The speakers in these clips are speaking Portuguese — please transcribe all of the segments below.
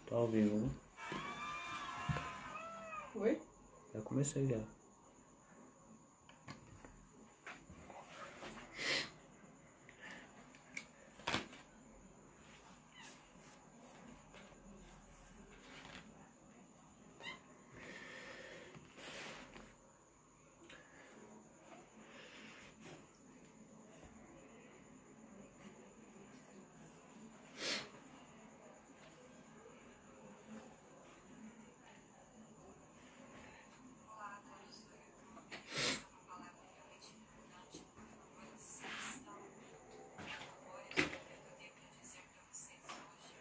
Tá ao vivo, né? Oi? Já comecei já.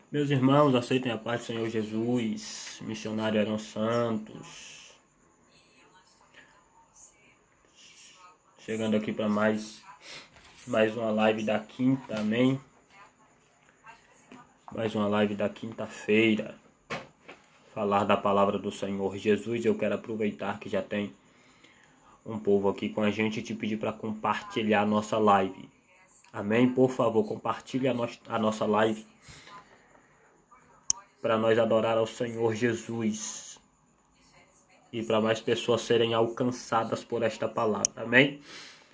Meus irmãos, aceitem a paz do Senhor Jesus, missionário Aaron Santos. Chegando aqui para mais uma live da quinta, amém? Mais uma live da quinta-feira. Falar da palavra do Senhor Jesus. Eu quero aproveitar que já tem um povo aqui com a gente e te pedir para compartilhar a nossa live. Amém? Por favor, compartilhe a nossa live para nós adorar ao Senhor Jesus e para mais pessoas serem alcançadas por esta palavra. Amém?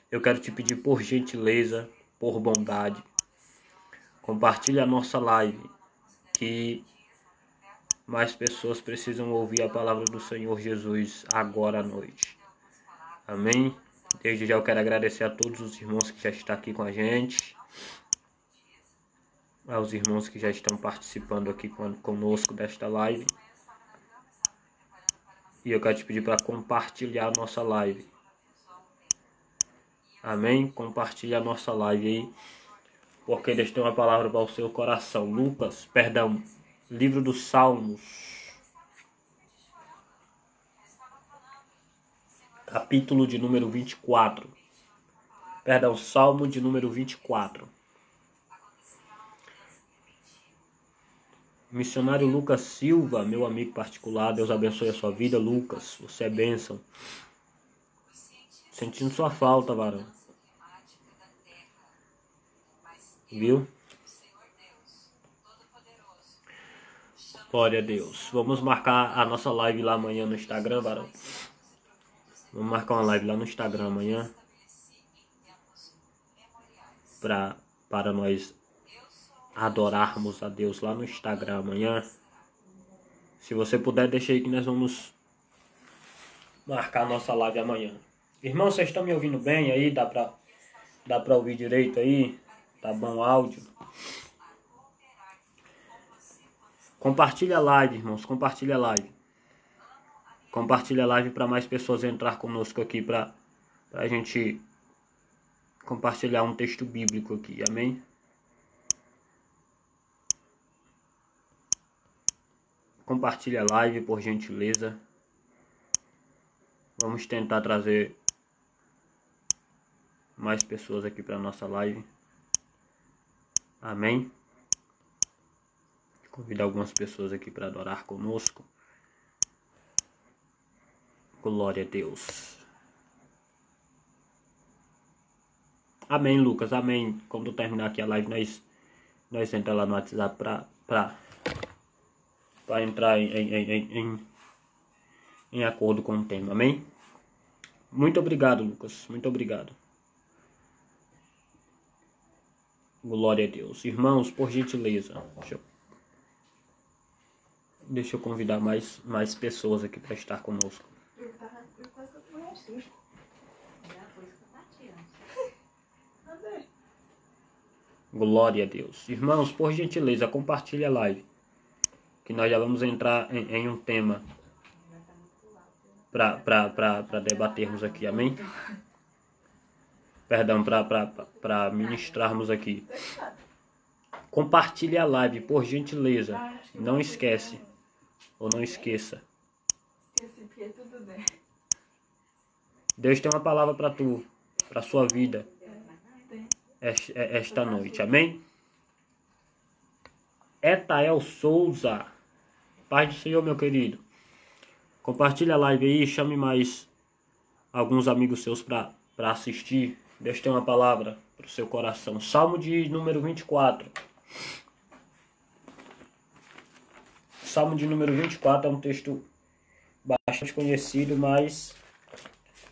Eu quero te pedir por gentileza, por bondade, compartilhe a nossa live, que mais pessoas precisam ouvir a palavra do Senhor Jesus agora à noite. Amém? Desde já eu quero agradecer a todos os irmãos que já estão aqui com a gente, aos irmãos que já estão participando aqui conosco desta live. E eu quero te pedir para compartilhar a nossa live. Amém? Compartilhe a nossa live aí, porque Deus tem uma palavra para o seu coração. Livro dos Salmos, capítulo de número 24. Salmo de número 24. Missionário Lucas Silva, meu amigo particular, Deus abençoe a sua vida, Lucas, você é bênção. Sentindo sua falta, varão. Viu? Glória a Deus. Vamos marcar a nossa live lá amanhã no Instagram, varão. Vamos marcar uma live lá no Instagram amanhã. Para nós adorarmos a Deus lá no Instagram amanhã. Se você puder, deixa aí que nós vamos marcar a nossa live amanhã. Irmão, vocês estão me ouvindo bem aí? Dá pra ouvir direito aí? Tá bom o áudio? Compartilha a live, irmãos. Compartilha a live. Compartilha a live para mais pessoas entrar conosco aqui para a gente compartilhar um texto bíblico aqui. Amém? Compartilha a live, por gentileza. Vamos tentar trazer mais pessoas aqui para nossa live. Amém? Convidar algumas pessoas aqui para adorar conosco. Glória a Deus. Amém, Lucas. Amém. Quando terminar aqui a live, nós entramos lá no WhatsApp para entrar em acordo com o tema. Amém? Muito obrigado, Lucas. Muito obrigado. Glória a Deus. Irmãos, por gentileza, deixa eu convidar mais pessoas aqui para estar conosco. Glória a Deus. Irmãos, por gentileza, compartilhe a live, que nós já vamos entrar em um tema para debatermos aqui, amém? Perdão, para ministrarmos aqui. Compartilhe a live, por gentileza. Não esquece, ou não esqueça. Deus tem uma palavra para tu, para sua vida, esta noite, amém? Etael Souza, paz do Senhor, meu querido. Compartilha a live aí, chame mais alguns amigos seus para assistir. Deus tem uma palavra para o seu coração. Salmo de número 24. Salmo de número 24 é um texto bastante conhecido, mas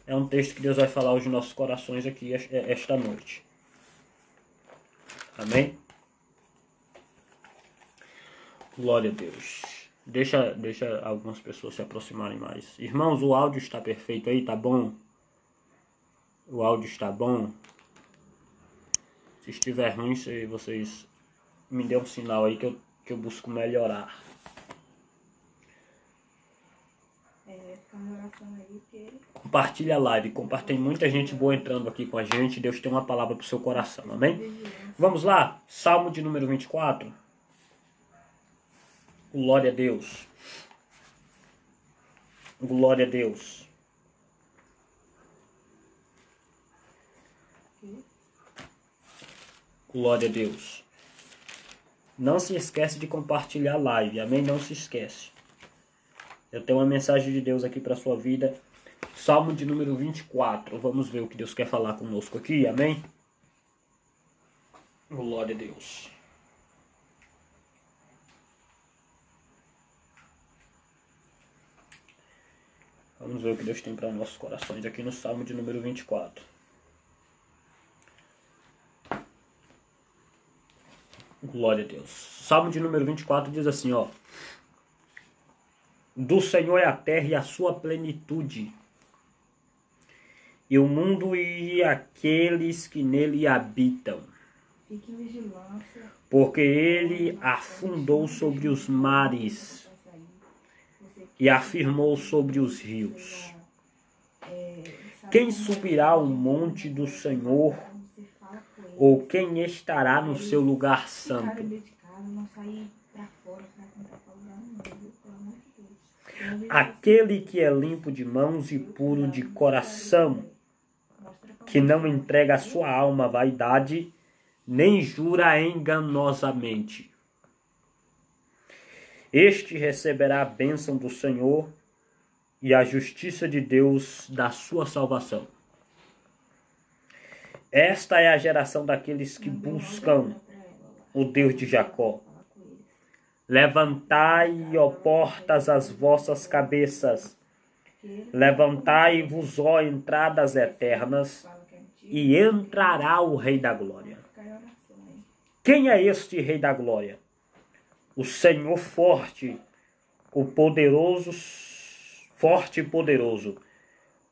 é um texto que Deus vai falar aos nossos corações aqui esta noite. Amém? Glória a Deus. Deixa algumas pessoas se aproximarem mais. Irmãos, o áudio está perfeito aí, tá bom? O áudio está bom? Se estiver ruim, vocês me dêem um sinal aí que eu busco melhorar. Compartilha a live. Tem muita gente boa entrando aqui com a gente. Deus tem uma palavra para o seu coração, amém? Vamos lá? Salmo de número 24. Glória a Deus. Glória a Deus. Glória a Deus. Não se esquece de compartilhar a live, amém? Não se esquece. Eu tenho uma mensagem de Deus aqui para a sua vida. Salmo de número 24. Vamos ver o que Deus quer falar conosco aqui, amém? Glória a Deus. Vamos ver o que Deus tem para nossos corações aqui no Salmo de número 24. Glória a Deus. Salmo de número 24 diz assim, ó. Do Senhor é a terra e a sua plenitude, e o mundo e aqueles que nele habitam. Fique em vigilância. Porque ele afundou sobre os mares e afirmou sobre os rios. Quem subirá ao monte do Senhor, ou quem estará no seu lugar santo? Aquele que é limpo de mãos e puro de coração, que não entrega a sua alma à vaidade, nem jura enganosamente. Este receberá a bênção do Senhor e a justiça de Deus da sua salvação. Esta é a geração daqueles que buscam o Deus de Jacó. Levantai, ó portas, as vossas cabeças. Levantai-vos, ó entradas eternas, e entrará o Rei da Glória. Quem é este Rei da Glória? O Senhor forte, o poderoso, forte e poderoso.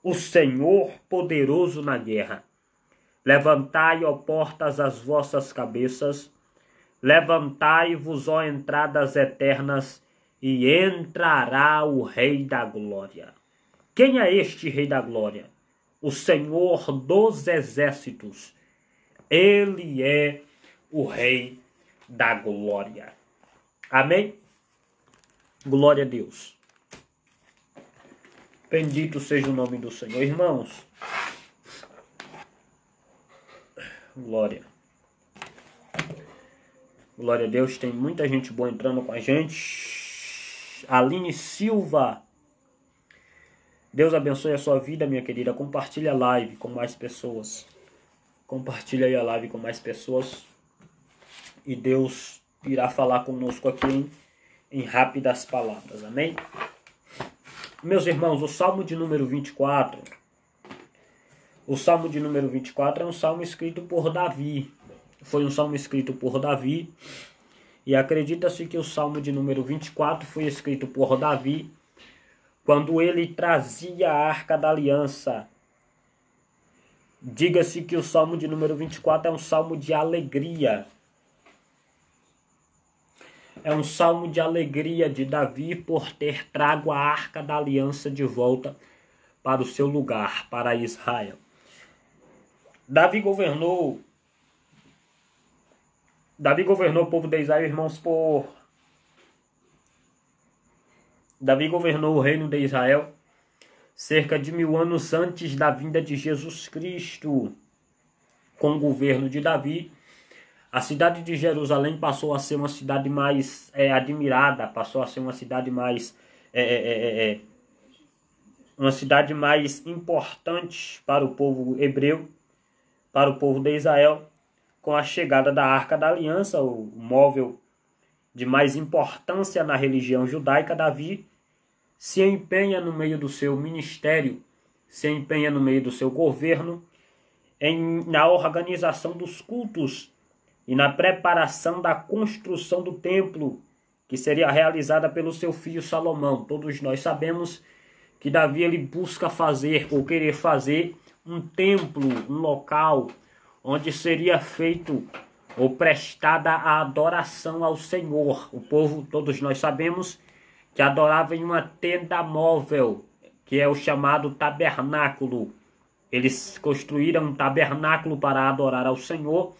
O Senhor poderoso na guerra. Levantai, ó portas, as vossas cabeças. Levantai-vos, ó entradas eternas, e entrará o Rei da Glória. Quem é este Rei da Glória? O Senhor dos Exércitos. Ele é o Rei da Glória. Amém? Glória a Deus. Bendito seja o nome do Senhor. Irmãos, glória. Glória a Deus, tem muita gente boa entrando com a gente. Aline Silva. Deus abençoe a sua vida, minha querida. Compartilha a live com mais pessoas. Compartilha aí a live com mais pessoas. E Deus irá falar conosco aqui em rápidas palavras. Amém? Meus irmãos, o Salmo de número 24. O Salmo de número 24 é um salmo escrito por Davi. Foi um salmo escrito por Davi. E acredita-se que o Salmo de número 24 foi escrito por Davi quando ele trazia a Arca da Aliança. Diga-se que o Salmo de número 24 é um salmo de alegria. É um salmo de alegria de Davi por ter trago a Arca da Aliança de volta para o seu lugar, para Israel. Davi governou o povo de Israel, irmãos, Davi governou o reino de Israel cerca de 1000 anos antes da vinda de Jesus Cristo. Com o governo de Davi, a cidade de Jerusalém passou a ser uma cidade mais admirada, passou a ser uma cidade mais importante para o povo hebreu, para o povo de Israel, com a chegada da Arca da Aliança, o móvel de mais importância na religião judaica, Davi se empenha no meio do seu ministério, se empenha no meio do seu governo, na organização dos cultos e na preparação da construção do templo, que seria realizada pelo seu filho Salomão. Todos nós sabemos que Davi ele busca fazer ou querer fazer um templo, um local onde seria feito ou prestada a adoração ao Senhor. O povo, todos nós sabemos, que adorava em uma tenda móvel, que é o chamado tabernáculo. Eles construíram um tabernáculo para adorar ao Senhor,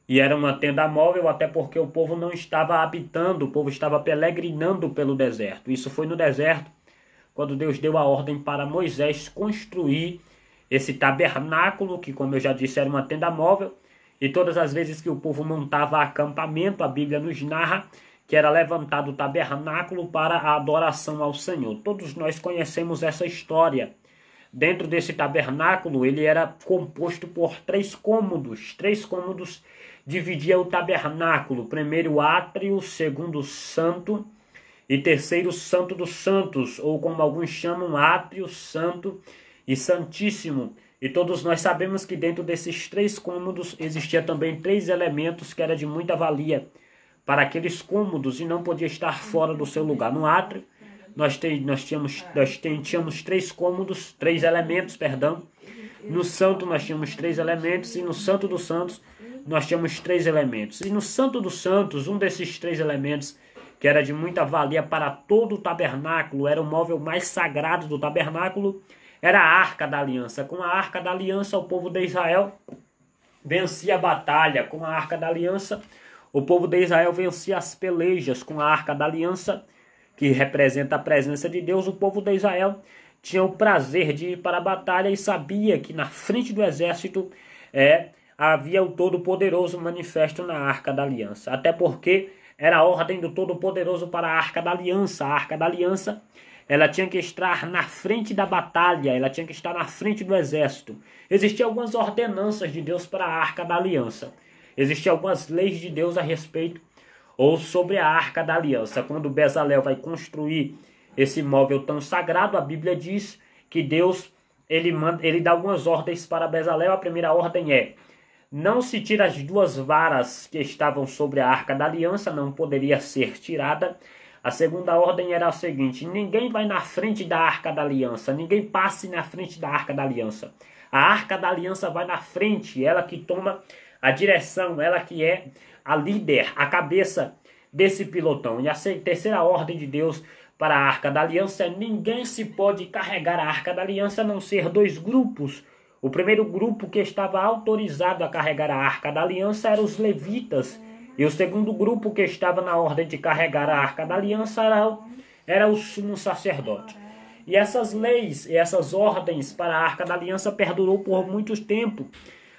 e era uma tenda móvel, até porque o povo não estava habitando, o povo estava peregrinando pelo deserto. Isso foi no deserto, quando Deus deu a ordem para Moisés construir esse tabernáculo, que, como eu já disse, era uma tenda móvel, e todas as vezes que o povo montava acampamento, a Bíblia nos narra que era levantado o tabernáculo para a adoração ao Senhor. Todos nós conhecemos essa história. Dentro desse tabernáculo, ele era composto por 3 cômodos. 3 cômodos dividia o tabernáculo. Primeiro átrio, segundo santo e terceiro santo dos santos, ou como alguns chamam, átrio, santo e santíssimo. E todos nós sabemos que dentro desses 3 cômodos existia também 3 elementos que era de muita valia para aqueles cômodos e não podia estar fora do seu lugar. No átrio, nós tínhamos 3 cômodos, 3 elementos, perdão. No santo nós tínhamos 3 elementos e no santo dos santos nós tínhamos 3 elementos. E no santo dos santos, um desses 3 elementos que era de muita valia para todo o tabernáculo, era o móvel mais sagrado do tabernáculo, era a Arca da Aliança. Com a Arca da Aliança, o povo de Israel vencia a batalha. Com a Arca da Aliança, o povo de Israel vencia as pelejas. Com a Arca da Aliança, que representa a presença de Deus, o povo de Israel tinha o prazer de ir para a batalha e sabia que na frente do exército havia o Todo-Poderoso manifesto na Arca da Aliança. Até porque era a ordem do Todo-Poderoso para a Arca da Aliança. A Arca da Aliança, ela tinha que estar na frente da batalha, ela tinha que estar na frente do exército. Existiam algumas ordenanças de Deus para a Arca da Aliança. Existiam algumas leis de Deus a respeito ou sobre a Arca da Aliança. Quando Bezalel vai construir esse móvel tão sagrado, a Bíblia diz que Deus ele dá algumas ordens para Bezalel. A primeira ordem é: não se tira as 2 varas que estavam sobre a Arca da Aliança, não poderia ser tirada. A segunda ordem era a seguinte: ninguém vai na frente da Arca da Aliança, ninguém passe na frente da Arca da Aliança. A Arca da Aliança vai na frente, ela que toma a direção, ela que é a líder, a cabeça desse pilotão. E a terceira ordem de Deus para a Arca da Aliança é: ninguém se pode carregar a Arca da Aliança a não ser 2 grupos. O primeiro grupo que estava autorizado a carregar a Arca da Aliança eram os levitas. E o segundo grupo que estava na ordem de carregar a Arca da Aliança era o sumo sacerdote. E essas leis, essas ordens para a Arca da Aliança perdurou por muito tempo.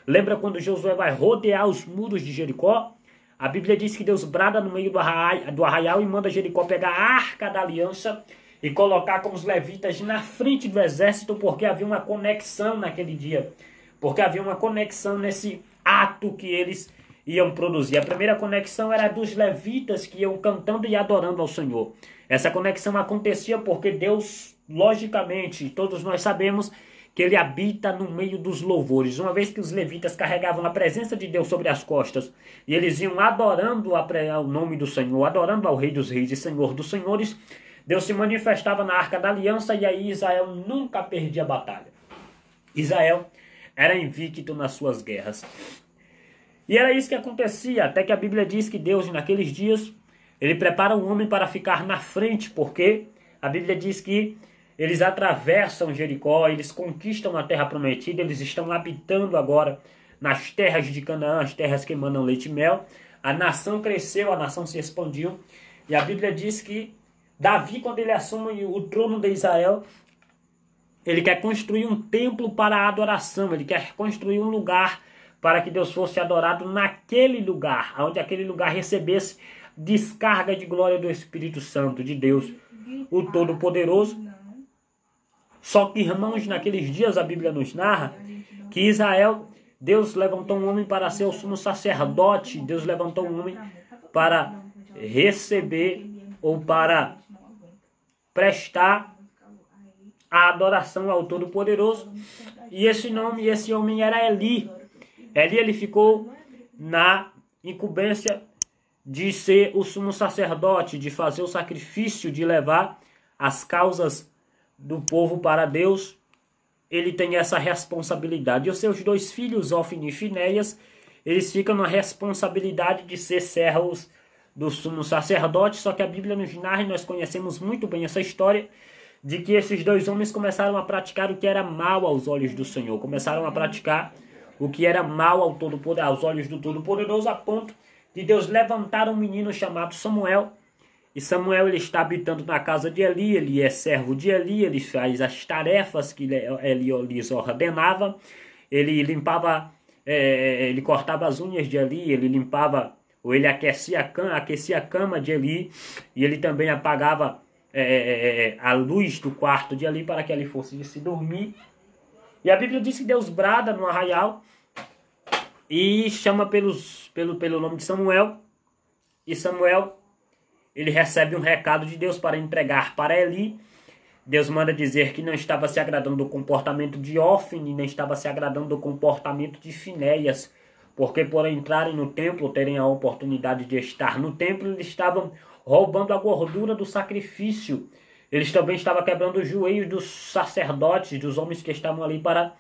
Lembra quando Josué vai rodear os muros de Jericó? A Bíblia diz que Deus brada no meio do arraial e manda Jericó pegar a Arca da Aliança e colocar com os levitas na frente do exército, porque havia uma conexão naquele dia. Porque havia uma conexão nesse ato que eles iam produzir. A primeira conexão era dos levitas que iam cantando e adorando ao Senhor. Essa conexão acontecia porque Deus, logicamente, todos nós sabemos que ele habita no meio dos louvores. Uma vez que os levitas carregavam a presença de Deus sobre as costas e eles iam adorando ao nome do Senhor, adorando ao Rei dos Reis e Senhor dos Senhores, Deus se manifestava na Arca da Aliança e aí Israel nunca perdia a batalha. Israel era invicto nas suas guerras. E era isso que acontecia, até que a Bíblia diz que Deus, naqueles dias, ele prepara um homem para ficar na frente, porque a Bíblia diz que eles atravessam Jericó, eles conquistam a terra prometida, eles estão habitando agora nas terras de Canaã, as terras que emanam leite e mel. A nação cresceu, a nação se expandiu. E a Bíblia diz que Davi, quando ele assume o trono de Israel, ele quer construir um templo para a adoração, ele quer construir um lugar para que Deus fosse adorado naquele lugar, onde aquele lugar recebesse descarga de glória do Espírito Santo de Deus, o Todo-Poderoso. Só que, irmãos, naqueles dias a Bíblia nos narra que Israel, Deus levantou um homem para ser o sumo sacerdote, Deus levantou um homem para receber ou para prestar a adoração ao Todo-Poderoso. E esse homem era Eli. Eli, ele ficou na incumbência de ser o sumo sacerdote, de fazer o sacrifício, de levar as causas do povo para Deus. Ele tem essa responsabilidade. E os seus dois filhos, Ofni e Finéias, eles ficam na responsabilidade de ser servos do sumo sacerdote. Só que a Bíblia nos narra, e nós conhecemos muito bem essa história, de que esses dois homens começaram a praticar o que era mal aos olhos do Senhor. Começaram a praticar o que era mal aos olhos do Todo-Poderoso, a ponto de Deus levantar um menino chamado Samuel. E Samuel, ele está habitando na casa de Eli, ele é servo de Eli, ele faz as tarefas que Eli lhes ordenava. Ele limpava, ele cortava as unhas de Eli, ele limpava, ou ele aquecia a cama de Eli, e ele também apagava a luz do quarto de Eli para que ele fosse se dormir. E a Bíblia diz que Deus brada no arraial e chama pelo nome de Samuel. E Samuel, ele recebe um recado de Deus para entregar para Eli. Deus manda dizer que não estava se agradando do comportamento de Ofni, nem estava se agradando do comportamento de Finéias, porque por entrarem no templo, terem a oportunidade de estar no templo, eles estavam roubando a gordura do sacrifício. Eles também estavam quebrando os joelhos dos sacerdotes, dos homens que estavam ali para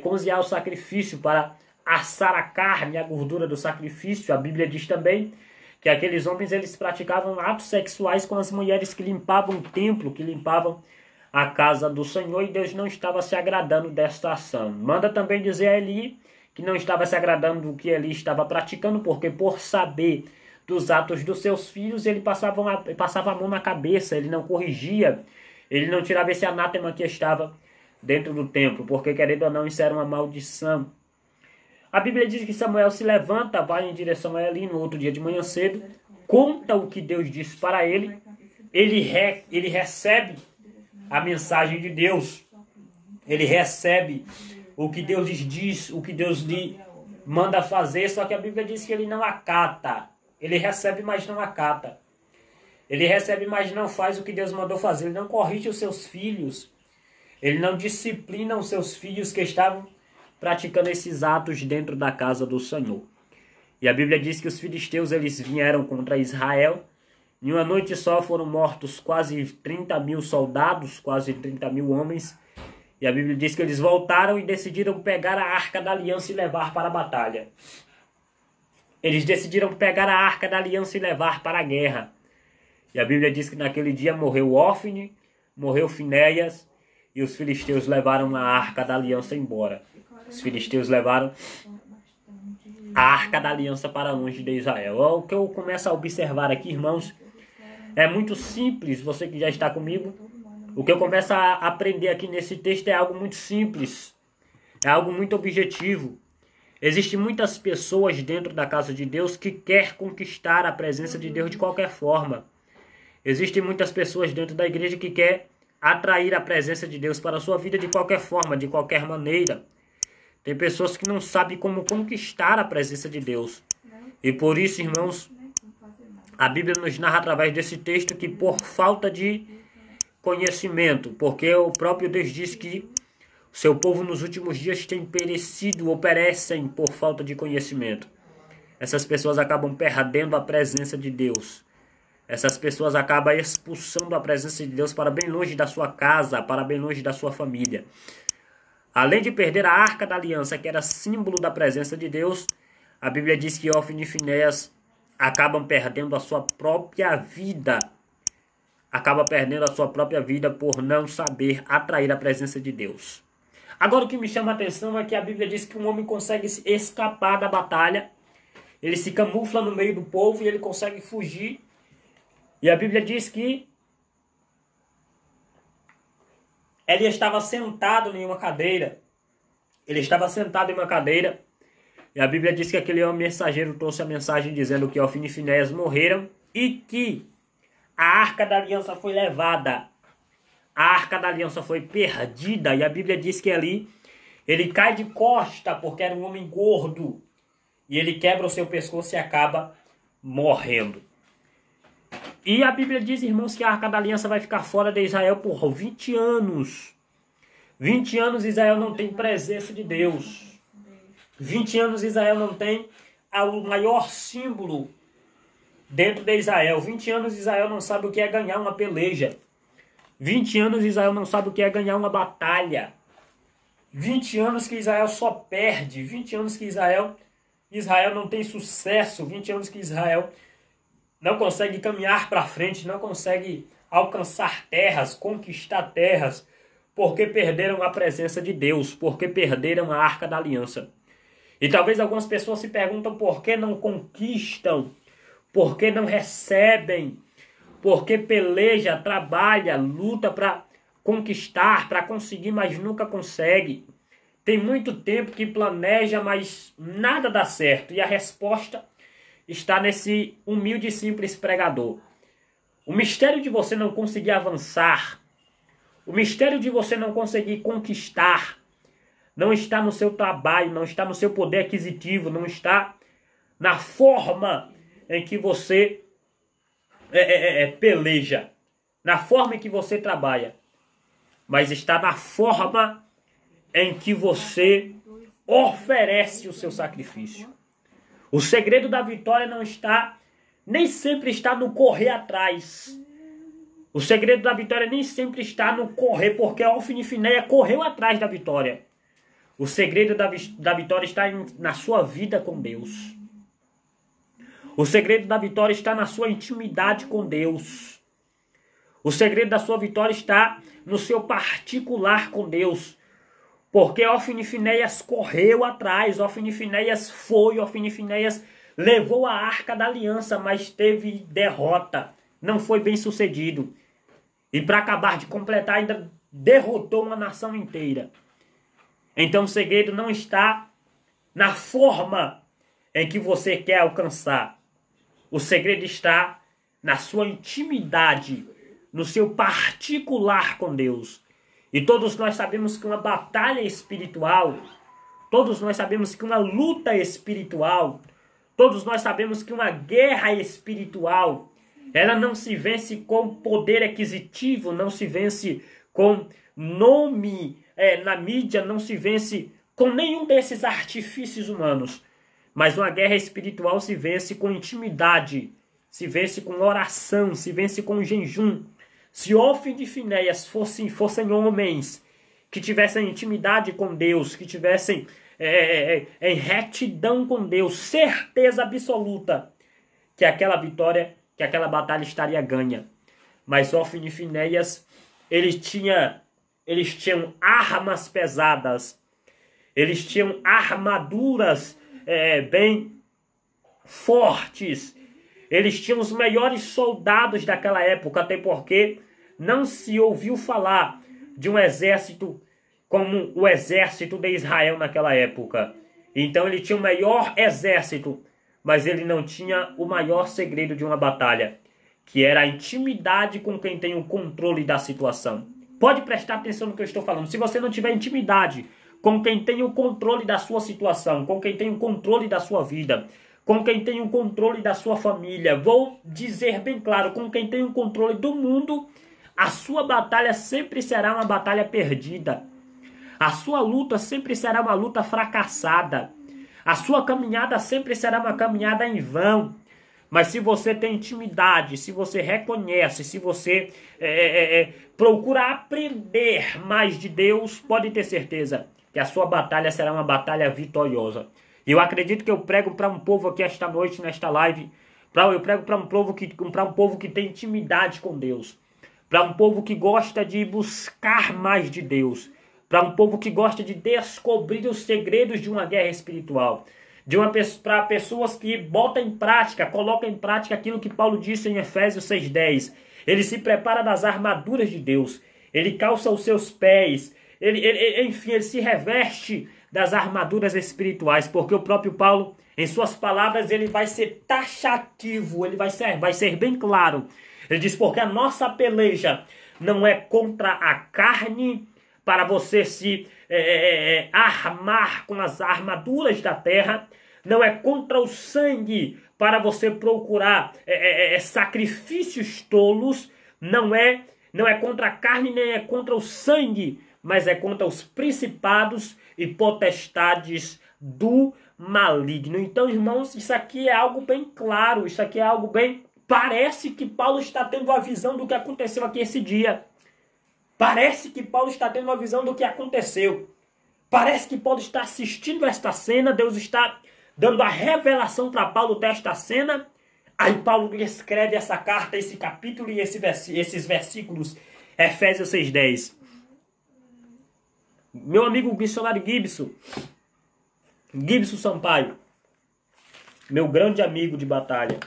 cozinhar o sacrifício, para assar a carne, a gordura do sacrifício. A Bíblia diz também que aqueles homens, eles praticavam atos sexuais com as mulheres que limpavam o templo, que limpavam a casa do Senhor, e Deus não estava se agradando desta ação. Manda também dizer a Eli que não estava se agradando do que Eli estava praticando, porque por saber dos atos dos seus filhos, ele passava a mão na cabeça, ele não corrigia, ele não tirava esse anátema que estava dentro do templo, porque querendo ou não, isso era uma maldição. A Bíblia diz que Samuel se levanta, vai em direção a Eli no outro dia de manhã cedo, conta o que Deus disse para ele, ele recebe a mensagem de Deus, ele recebe o que Deus lhe diz, o que Deus lhe manda fazer, só que a Bíblia diz que ele não acata. Ele recebe, mas não acata. Ele recebe, mas não faz o que Deus mandou fazer. Ele não corrige os seus filhos. Ele não disciplina os seus filhos que estavam praticando esses atos dentro da casa do Senhor. E a Bíblia diz que os filisteus, eles vieram contra Israel. Em uma noite só foram mortos quase 30 mil soldados, quase 30 mil homens. E a Bíblia diz que eles voltaram e decidiram pegar a Arca da Aliança e levar para a batalha. Eles decidiram pegar a Arca da Aliança e levar para a guerra. E a Bíblia diz que naquele dia morreu Ofni, morreu Finéias, e os filisteus levaram a Arca da Aliança embora. Os filisteus levaram a Arca da Aliança para longe de Israel. O que eu começo a observar aqui, irmãos, é muito simples. Você que já está comigo, o que eu começo a aprender aqui nesse texto é algo muito simples, é algo muito objetivo. Existem muitas pessoas dentro da casa de Deus que querem conquistar a presença de Deus de qualquer forma. Existem muitas pessoas dentro da igreja que querem atrair a presença de Deus para a sua vida de qualquer forma, de qualquer maneira. Tem pessoas que não sabem como conquistar a presença de Deus. E por isso, irmãos, a Bíblia nos narra através desse texto que por falta de conhecimento, porque o próprio Deus diz que seu povo nos últimos dias tem perecido ou perecem por falta de conhecimento. Essas pessoas acabam perdendo a presença de Deus. Essas pessoas acabam expulsando a presença de Deus para bem longe da sua casa, para bem longe da sua família. Além de perder a Arca da Aliança, que era símbolo da presença de Deus, a Bíblia diz que Ofni e Finéias acabam perdendo a sua própria vida. Acaba perdendo a sua própria vida por não saber atrair a presença de Deus. Agora o que me chama a atenção é que a Bíblia diz que um homem consegue escapar da batalha. Ele se camufla no meio do povo e ele consegue fugir. E a Bíblia diz que ele estava sentado em uma cadeira. Ele estava sentado em uma cadeira. E a Bíblia diz que aquele homem mensageiro trouxe a mensagem dizendo que Ofni e Finéias morreram e que a Arca da Aliança foi levada. A Arca da Aliança foi perdida. E a Bíblia diz que ali ele cai de costa porque era um homem gordo. E ele quebra o seu pescoço e acaba morrendo. E a Bíblia diz, irmãos, que a Arca da Aliança vai ficar fora de Israel por 20 anos. 20 anos Israel não tem presença de Deus. 20 anos Israel não tem o maior símbolo dentro de Israel. 20 anos Israel não sabe o que é ganhar uma peleja. 20 anos Israel não sabe o que é ganhar uma batalha. 20 anos que Israel só perde. 20 anos que Israel não tem sucesso. 20 anos que Israel não consegue caminhar para frente, não consegue alcançar terras, conquistar terras, porque perderam a presença de Deus, porque perderam a Arca da Aliança. E talvez algumas pessoas se perguntam por que não conquistam, por que não recebem, por que peleja, trabalha, luta para conquistar, para conseguir, mas nunca consegue. Tem muito tempo que planeja, mas nada dá certo. E a resposta está nesse humilde e simples pregador. O mistério de você não conseguir avançar, o mistério de você não conseguir conquistar, não está no seu trabalho, não está no seu poder aquisitivo, não está na forma em que você peleja, na forma em que você trabalha, mas está na forma em que você oferece o seu sacrifício. O segredo da vitória não está, nem sempre está no correr atrás. O segredo da vitória nem sempre está no correr, porque a Ofni e Finéia correu atrás da vitória. O segredo da vitória está na sua vida com Deus. O segredo da vitória está na sua intimidade com Deus. O segredo da sua vitória está no seu particular com Deus. Porque Ofni e Finéias correu atrás, Ofni e Finéias foi, Ofni e Finéias levou a Arca da Aliança, mas teve derrota. Não foi bem sucedido. E para acabar de completar, ainda derrotou uma nação inteira. Então o segredo não está na forma em que você quer alcançar. O segredo está na sua intimidade, no seu particular com Deus. E todos nós sabemos que uma batalha espiritual, todos nós sabemos que uma luta espiritual, todos nós sabemos que uma guerra espiritual, ela não se vence com poder aquisitivo, não se vence com nome na mídia, não se vence com nenhum desses artifícios humanos. Mas uma guerra espiritual se vence com intimidade, se vence com oração, se vence com jejum. Se Ofni e Finéias fossem homens que tivessem intimidade com Deus, que tivessem em retidão com Deus, certeza absoluta que aquela vitória, que aquela batalha estaria ganha. Mas Ofni e Finéias, eles tinham armas pesadas, eles tinham armaduras bem fortes. Eles tinham os melhores soldados daquela época, até porque não se ouviu falar de um exército como o exército de Israel naquela época. Então ele tinha o melhor exército, mas ele não tinha o maior segredo de uma batalha, que era a intimidade com quem tem o controle da situação. Pode prestar atenção no que eu estou falando. Se você não tiver intimidade com quem tem o controle da sua situação, com quem tem o controle da sua vida, com quem tem o controle da sua família, vou dizer bem claro, com quem tem o controle do mundo, a sua batalha sempre será uma batalha perdida. A sua luta sempre será uma luta fracassada. A sua caminhada sempre será uma caminhada em vão. Mas se você tem intimidade, se você reconhece, se você procura aprender mais de Deus, pode ter certeza que a sua batalha será uma batalha vitoriosa. E eu acredito que eu prego para um povo aqui esta noite, nesta live, eu prego para um povo que tem intimidade com Deus, para um povo que gosta de buscar mais de Deus, para um povo que gosta de descobrir os segredos de uma guerra espiritual, para pessoas que botam em prática, colocam em prática aquilo que Paulo disse em Efésios 6:10. Ele se prepara das armaduras de Deus, ele calça os seus pés, enfim, ele se reveste das armaduras espirituais, porque o próprio Paulo, em suas palavras, ele vai ser taxativo, ele vai ser bem claro. Ele diz, porque a nossa peleja não é contra a carne, para você se armar com as armaduras da terra, não é contra o sangue, para você procurar sacrifícios tolos, não é contra a carne, nem é contra o sangue, mas é contra os principados e potestades do maligno. Então, irmãos, isso aqui é algo bem claro, isso aqui é algo bem... Parece que Paulo está tendo a visão do que aconteceu aqui esse dia. Parece que Paulo está tendo uma visão do que aconteceu. Parece que Paulo está assistindo esta cena, Deus está dando a revelação para Paulo desta cena. Aí Paulo escreve essa carta, esse capítulo e esses versículos, Efésios 6:10. Meu amigo missionário Gibson Sampaio, meu grande amigo de batalha,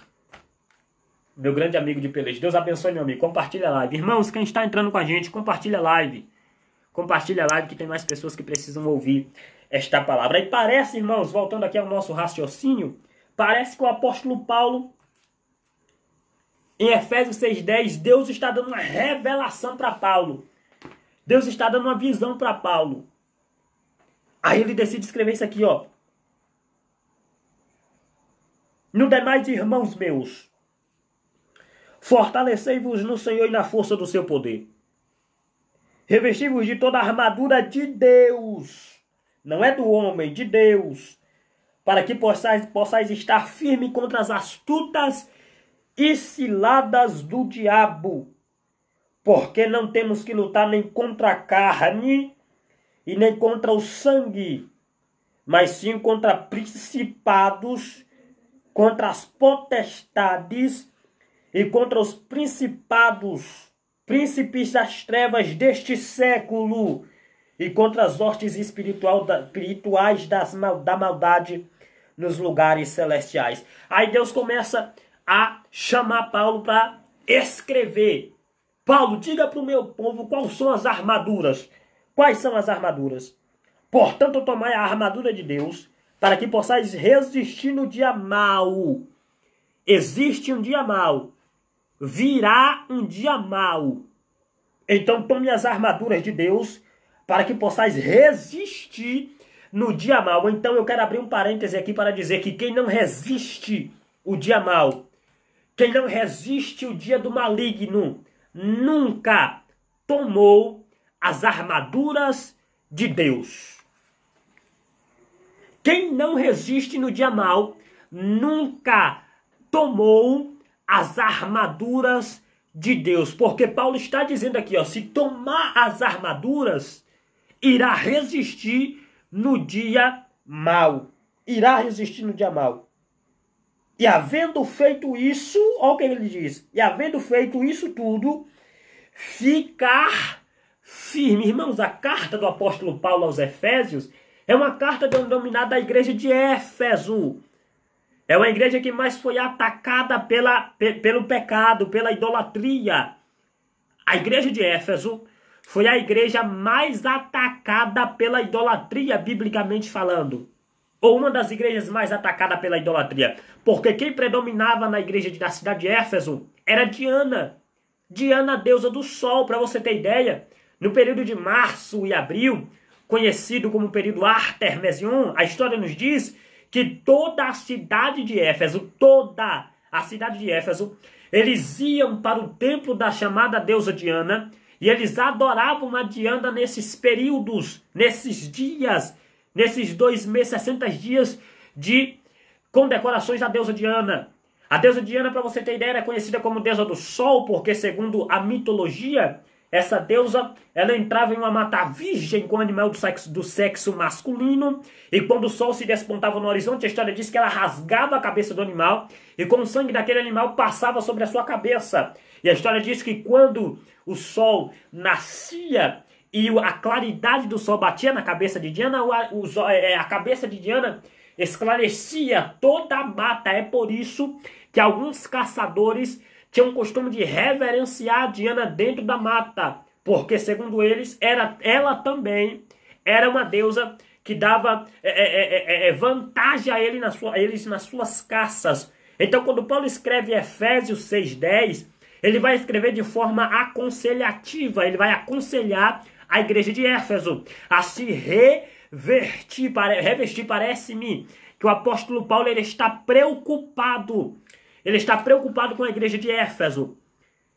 meu grande amigo de peleja. Deus abençoe, meu amigo. Compartilha a live. Irmãos, quem está entrando com a gente, compartilha a live. Compartilha a live que tem mais pessoas que precisam ouvir esta palavra. E parece, irmãos, voltando aqui ao nosso raciocínio, parece que o apóstolo Paulo, em Efésios 6:10, Deus está dando uma revelação para Paulo. Deus está dando uma visão para Paulo. Aí ele decide escrever isso aqui, ó. No demais, irmãos meus, fortalecei-vos no Senhor e na força do seu poder. Revesti-vos de toda a armadura de Deus. Não é do homem, de Deus. Para que possais estar firme contra as astutas e ciladas do diabo. Porque não temos que lutar nem contra a carne e nem contra o sangue, mas sim contra principados, contra as potestades e contra os principados, príncipes das trevas deste século, e contra as hostes espirituais da maldade nos lugares celestiais. Aí Deus começa a chamar Paulo para escrever. Paulo, diga para o meu povo quais são as armaduras. Quais são as armaduras? Portanto, tomai a armadura de Deus, para que possais resistir no dia mau. Existe um dia mau. Virá um dia mau. Então tome as armaduras de Deus para que possais resistir no dia mau. Então eu quero abrir um parêntese aqui para dizer que quem não resiste o dia mau, quem não resiste o dia do maligno, nunca tomou as armaduras de Deus. Quem não resiste no dia mau, nunca tomou as armaduras de Deus. Porque Paulo está dizendo aqui, ó, se tomar as armaduras, irá resistir no dia mau. Irá resistir no dia mau. E havendo feito isso, olha o que ele diz. E havendo feito isso tudo, ficar firme. Irmãos, a carta do apóstolo Paulo aos Efésios é uma carta denominada a igreja de Éfeso. É uma igreja que mais foi atacada pelo pecado, pela idolatria. A igreja de Éfeso foi a igreja mais atacada pela idolatria, biblicamente falando. Ou uma das igrejas mais atacadas pela idolatria. Porque quem predominava na igreja da cidade de Éfeso era Diana. Diana, deusa do sol, para você ter ideia. No período de março e abril, conhecido como período Artermesion, a história nos diz que toda a cidade de Éfeso, eles iam para o templo da chamada deusa Diana e eles adoravam a Diana nesses períodos, nesses dias, nesses 2 meses, 60 dias de condecorações da deusa Diana. A deusa Diana, para você ter ideia, era conhecida como deusa do sol, porque segundo a mitologia, essa deusa, ela entrava em uma mata virgem com um animal do sexo masculino, e quando o sol se despontava no horizonte, a história diz que ela rasgava a cabeça do animal, e com o sangue daquele animal passava sobre a sua cabeça. E a história diz que quando o sol nascia e a claridade do sol batia na cabeça de Diana, a cabeça de Diana esclarecia toda a mata. É por isso que alguns caçadores tinham o costume de reverenciar a Diana dentro da mata, porque, segundo eles, ela também era uma deusa que dava vantagem a eles nas suas caças. Então, quando Paulo escreve Efésios 6:10, ele vai escrever de forma aconselhativa, ele vai aconselhar a igreja de Éfeso a se revestir, parece-me que o apóstolo Paulo ele está preocupado. Ele está preocupado com a igreja de Éfeso.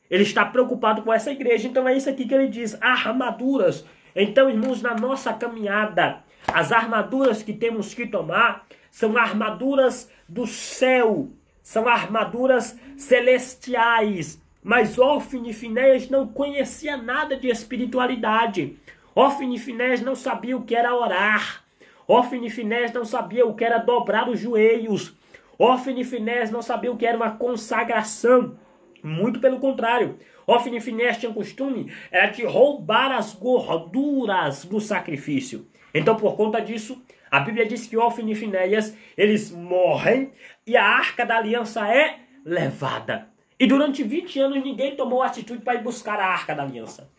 Ele está preocupado com essa igreja. Então é isso aqui que ele diz, armaduras. Então, irmãos, na nossa caminhada, as armaduras que temos que tomar são armaduras do céu. São armaduras celestiais. Mas Ófine e Finéias não conhecia nada de espiritualidade. Ófine e Finéias não sabia o que era orar. Ófine e Finéias não sabia o que era dobrar os joelhos. Ófine e Finéias não sabia o que era uma consagração. Muito pelo contrário. Ófine e Finéias tinham costume era de roubar as gorduras do sacrifício. Então, por conta disso, a Bíblia diz que Ófine e Finéias, eles morrem e a arca da aliança é levada. E durante 20 anos ninguém tomou atitude para ir buscar a arca da aliança.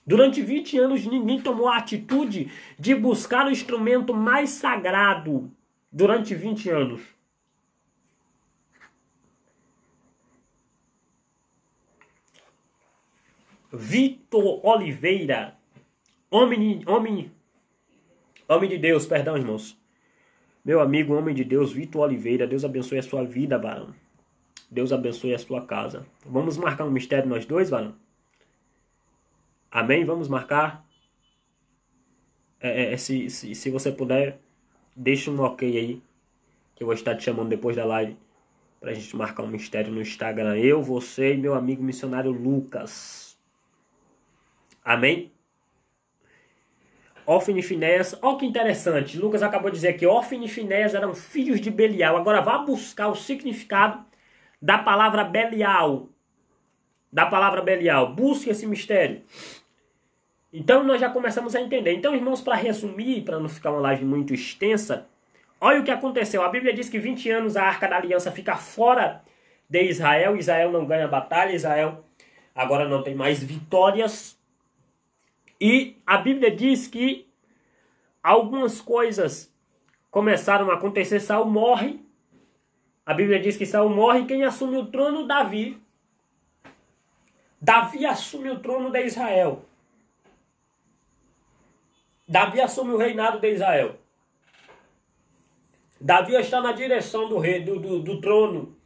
Durante 20 anos ninguém tomou a atitude de buscar o instrumento mais sagrado. Durante 20 anos. Vitor Oliveira, homem de Deus, perdão, irmãos. Meu amigo, homem de Deus, Vitor Oliveira, Deus abençoe a sua vida, varão. Deus abençoe a sua casa. Vamos marcar um mistério nós dois, varão? Amém? Vamos marcar? Se você puder, deixa um ok aí, que eu vou estar te chamando depois da live, pra gente marcar um mistério no Instagram. Eu, você e meu amigo missionário Lucas. Amém? Ófine e Finéias, olha que interessante, Lucas acabou de dizer que Ófine e Finéias eram filhos de Belial. Agora vá buscar o significado da palavra Belial. Da palavra Belial, busque esse mistério. Então nós já começamos a entender. Então, irmãos, para resumir, para não ficar uma live muito extensa, olha o que aconteceu. A Bíblia diz que 20 anos a Arca da Aliança fica fora de Israel. Israel não ganha batalha, Israel agora não tem mais vitórias. E a Bíblia diz que algumas coisas começaram a acontecer. Saul morre. A Bíblia diz que Saul morre. Quem assume o trono? Davi. Davi assume o trono de Israel. Davi assume o reinado de Israel. Davi está na direção do rei, do trono.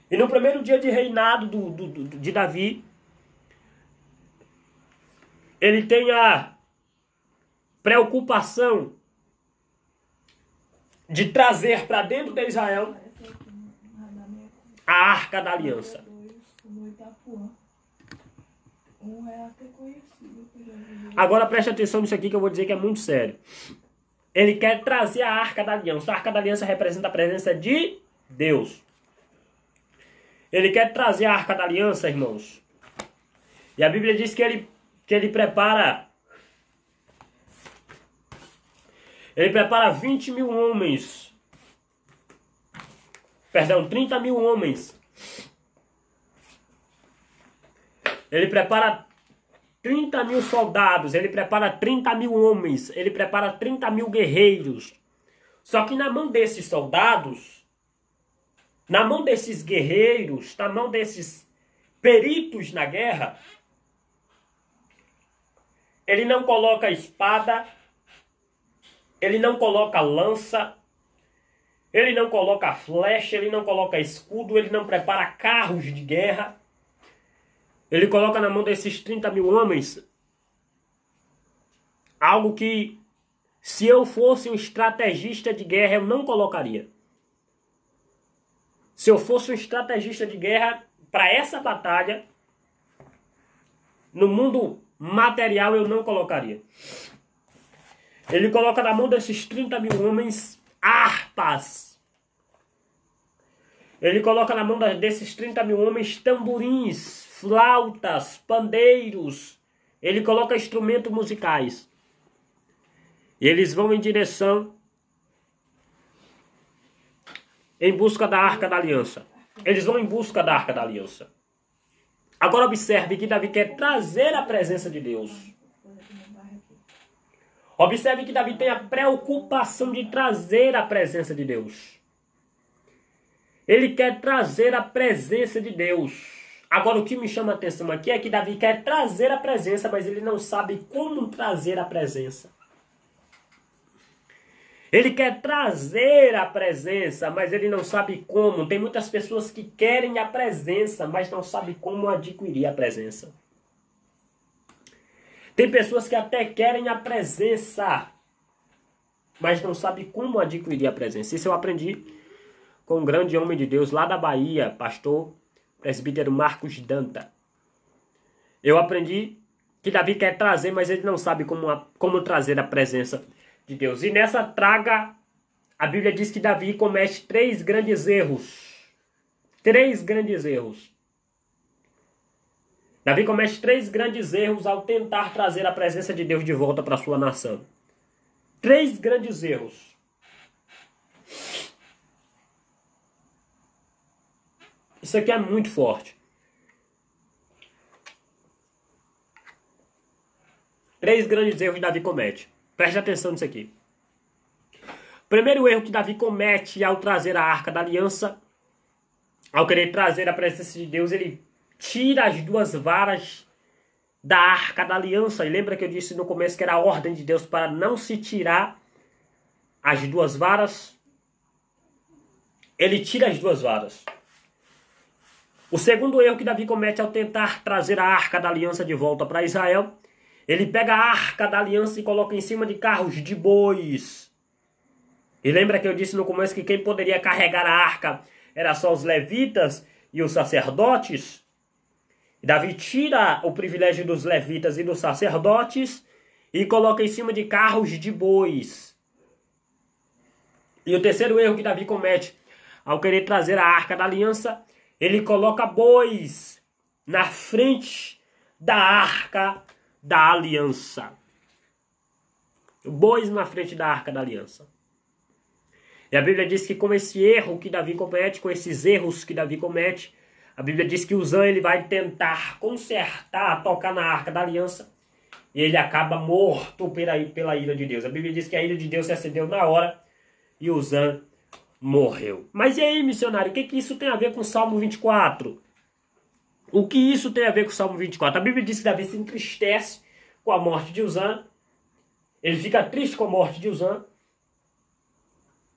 E no primeiro dia de reinado de Davi, ele tem a preocupação de trazer para dentro de Israel a Arca da Aliança. Agora preste atenção nisso aqui que eu vou dizer que é muito sério. Ele quer trazer a Arca da Aliança. A Arca da Aliança representa a presença de Deus. Ele quer trazer a Arca da Aliança, irmãos. E a Bíblia diz que ele prepara 20 mil homens. Perdão, 30 mil homens. Ele prepara 30 mil soldados. Ele prepara 30 mil homens. Ele prepara 30 mil guerreiros. Só que na mão desses soldados, na mão desses guerreiros, na mão desses peritos na guerra, ele não coloca espada, ele não coloca lança, ele não coloca flecha, ele não coloca escudo, ele não prepara carros de guerra. Ele coloca na mão desses 30 mil homens algo que, se eu fosse um estrategista de guerra, eu não colocaria. Se eu fosse um estrategista de guerra para essa batalha, no mundo material eu não colocaria. Ele coloca na mão desses 30 mil homens harpas. Ele coloca na mão desses 30 mil homens tamborins, flautas, pandeiros. Ele coloca instrumentos musicais. E eles vão em direção, em busca da Arca da Aliança. Eles vão em busca da Arca da Aliança. Agora observe que Davi quer trazer a presença de Deus. Observe que Davi tem a preocupação de trazer a presença de Deus. Ele quer trazer a presença de Deus. Agora o que me chama a atenção aqui é que Davi quer trazer a presença, mas ele não sabe como trazer a presença. Ele quer trazer a presença, mas ele não sabe como. Tem muitas pessoas que querem a presença, mas não sabem como adquirir a presença. Tem pessoas que até querem a presença, mas não sabem como adquirir a presença. Isso eu aprendi com um grande homem de Deus lá da Bahia, pastor presbítero Marcos Danta. Eu aprendi que Davi quer trazer, mas ele não sabe como trazer a presença de Deus. E nessa traga, a Bíblia diz que Davi comete 3 grandes erros. 3 grandes erros. Davi comete 3 grandes erros ao tentar trazer a presença de Deus de volta para a sua nação. 3 grandes erros. Isso aqui é muito forte. 3 grandes erros que Davi comete. Preste atenção nisso aqui. Primeiro erro que Davi comete ao trazer a Arca da Aliança, ao querer trazer a presença de Deus, ele tira as 2 varas da Arca da Aliança. E lembra que eu disse no começo que era a ordem de Deus para não se tirar as 2 varas? Ele tira as 2 varas. O segundo erro que Davi comete ao tentar trazer a Arca da Aliança de volta para Israel, ele pega a Arca da Aliança e coloca em cima de carros de bois. E lembra que eu disse no começo que quem poderia carregar a arca era só os levitas e os sacerdotes? E Davi tira o privilégio dos levitas e dos sacerdotes e coloca em cima de carros de bois. E o terceiro erro que Davi comete ao querer trazer a Arca da Aliança, ele coloca bois na frente da Arca da Aliança. Bois na frente da Arca da Aliança. E a Bíblia diz que com esse erro que Davi comete, com esses erros que Davi comete, a Bíblia diz que Uzã ele vai tentar consertar, tocar na Arca da Aliança, e ele acaba morto pela ira de Deus. A Bíblia diz que a ira de Deus se acendeu na hora e Uzã morreu. Mas e aí, missionário, o que isso tem a ver com o Salmo 24? O que isso tem a ver com o Salmo 24? A Bíblia diz que Davi se entristece com a morte de Uzã. Ele fica triste com a morte de Uzã.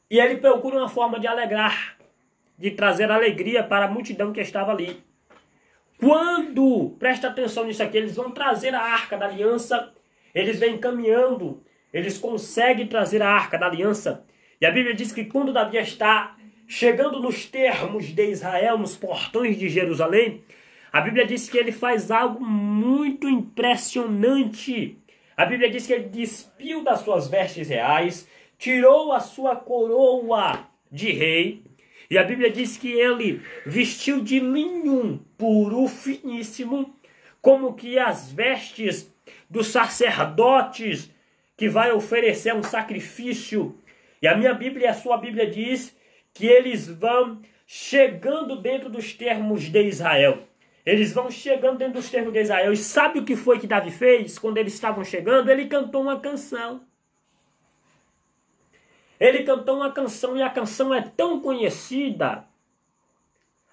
E ele procura uma forma de alegrar, de trazer alegria para a multidão que estava ali. Quando, presta atenção nisso aqui, eles vão trazer a Arca da Aliança, eles vêm caminhando, eles conseguem trazer a Arca da Aliança. E a Bíblia diz que quando Davi está chegando nos termos de Israel, nos portões de Jerusalém, a Bíblia diz que ele faz algo muito impressionante. A Bíblia diz que ele despiu das suas vestes reais, tirou a sua coroa de rei, e a Bíblia diz que ele vestiu de linho puro, finíssimo, como que as vestes dos sacerdotes que vai oferecer um sacrifício. E a minha Bíblia e a sua Bíblia diz que eles vão chegando dentro dos termos de Israel. Eles vão chegando dentro dos termos de Israel. E sabe o que foi que Davi fez quando eles estavam chegando? Ele cantou uma canção. Ele cantou uma canção e a canção é tão conhecida.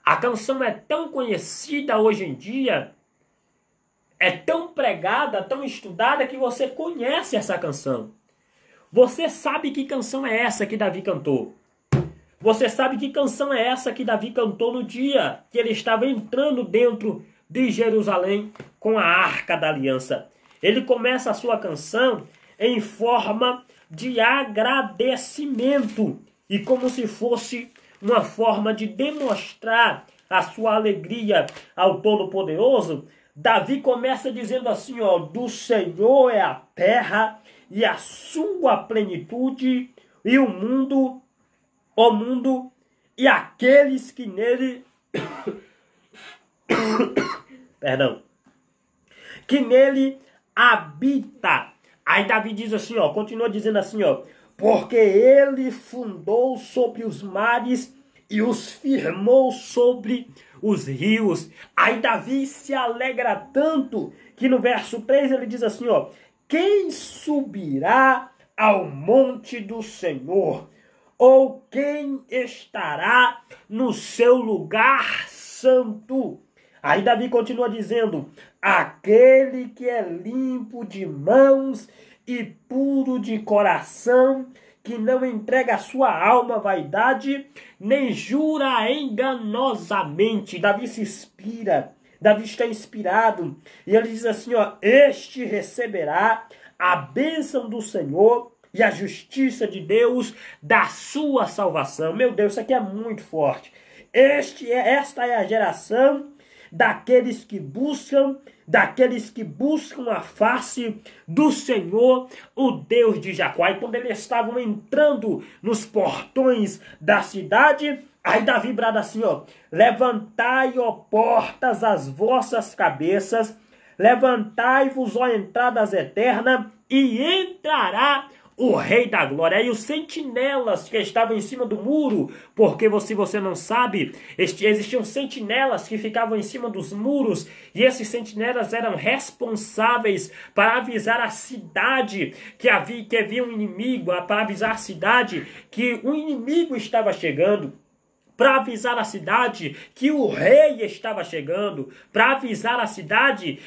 A canção é tão conhecida hoje em dia. É tão pregada, tão estudada que você conhece essa canção. Você sabe que canção é essa que Davi cantou. Você sabe que canção é essa que Davi cantou no dia que ele estava entrando dentro de Jerusalém com a Arca da Aliança. Ele começa a sua canção em forma de agradecimento e como se fosse uma forma de demonstrar a sua alegria ao Todo-Poderoso. Davi começa dizendo assim, ó: do Senhor é a terra e a sua plenitude e o mundo e aqueles que nele perdão, que nele habita. Aí Davi diz assim, ó, continua dizendo assim, ó: porque ele fundou sobre os mares e os firmou sobre os rios. Aí Davi se alegra tanto que no verso 3 ele diz assim, ó: quem subirá ao monte do Senhor? Ou quem estará no seu lugar santo? Aí Davi continua dizendo: aquele que é limpo de mãos e puro de coração, que não entrega a sua alma à vaidade, nem jura enganosamente. Davi se inspira, Davi está inspirado, e ele diz assim, ó, este receberá a bênção do Senhor e a justiça de Deus da sua salvação. Meu Deus, isso aqui é muito forte. Esta é a geração daqueles que buscam a face do Senhor, o Deus de Jacó. E quando eles estavam entrando nos portões da cidade, aí Davi brada assim, ó, levantai, ó portas, as vossas cabeças, levantai-vos, ó entradas eternas, e entrará o Rei da Glória. E os sentinelas que estavam em cima do muro, porque se você não sabe, existiam sentinelas que ficavam em cima dos muros, e esses sentinelas eram responsáveis para avisar a cidade que havia um inimigo, para avisar a cidade que um inimigo estava chegando, para avisar a cidade que o rei estava chegando, para avisar a cidade